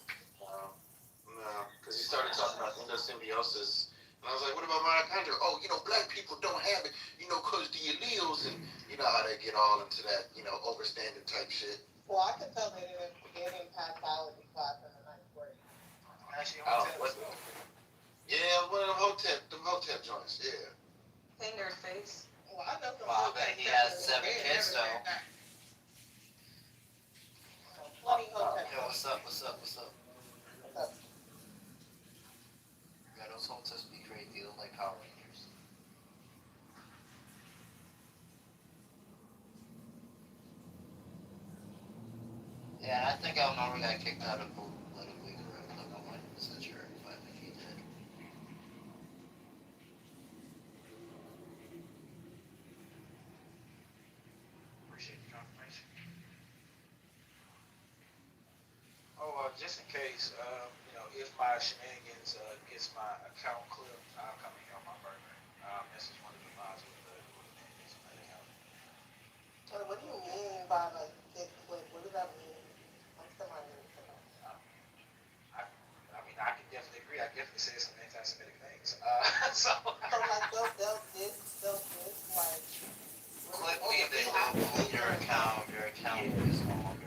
No, because he started talking about endosymbiosis. And I was like, what about mitochondria? Oh, black people don't have it, because the alleles, and you know how they get all into that, overstanding type shit. Well, I could tell they didn't pass biology class in the 9th grade. Yeah, one of them hotep joints, yeah. In their face. Well, I know some. Well, I bet he has 7 kids, though. Plenty hotep. Yo, what's up? Yeah, those hoteps be great. They look like Power Rangers. Yeah, and I think El Nori got kicked out of politically correct. Like, I'm 100% sure, but if he did. Appreciate the confirmation. Just in case, if my shenanigans gets my account clipped, I'll come and help my partner. This is one of the mods with the account. What do you mean by get clipped? What does that mean? I'm still not understanding. I mean, I can definitely agree. I definitely say some anti-Semitic things. So they'll diss, Clip me, they will pull your account is no longer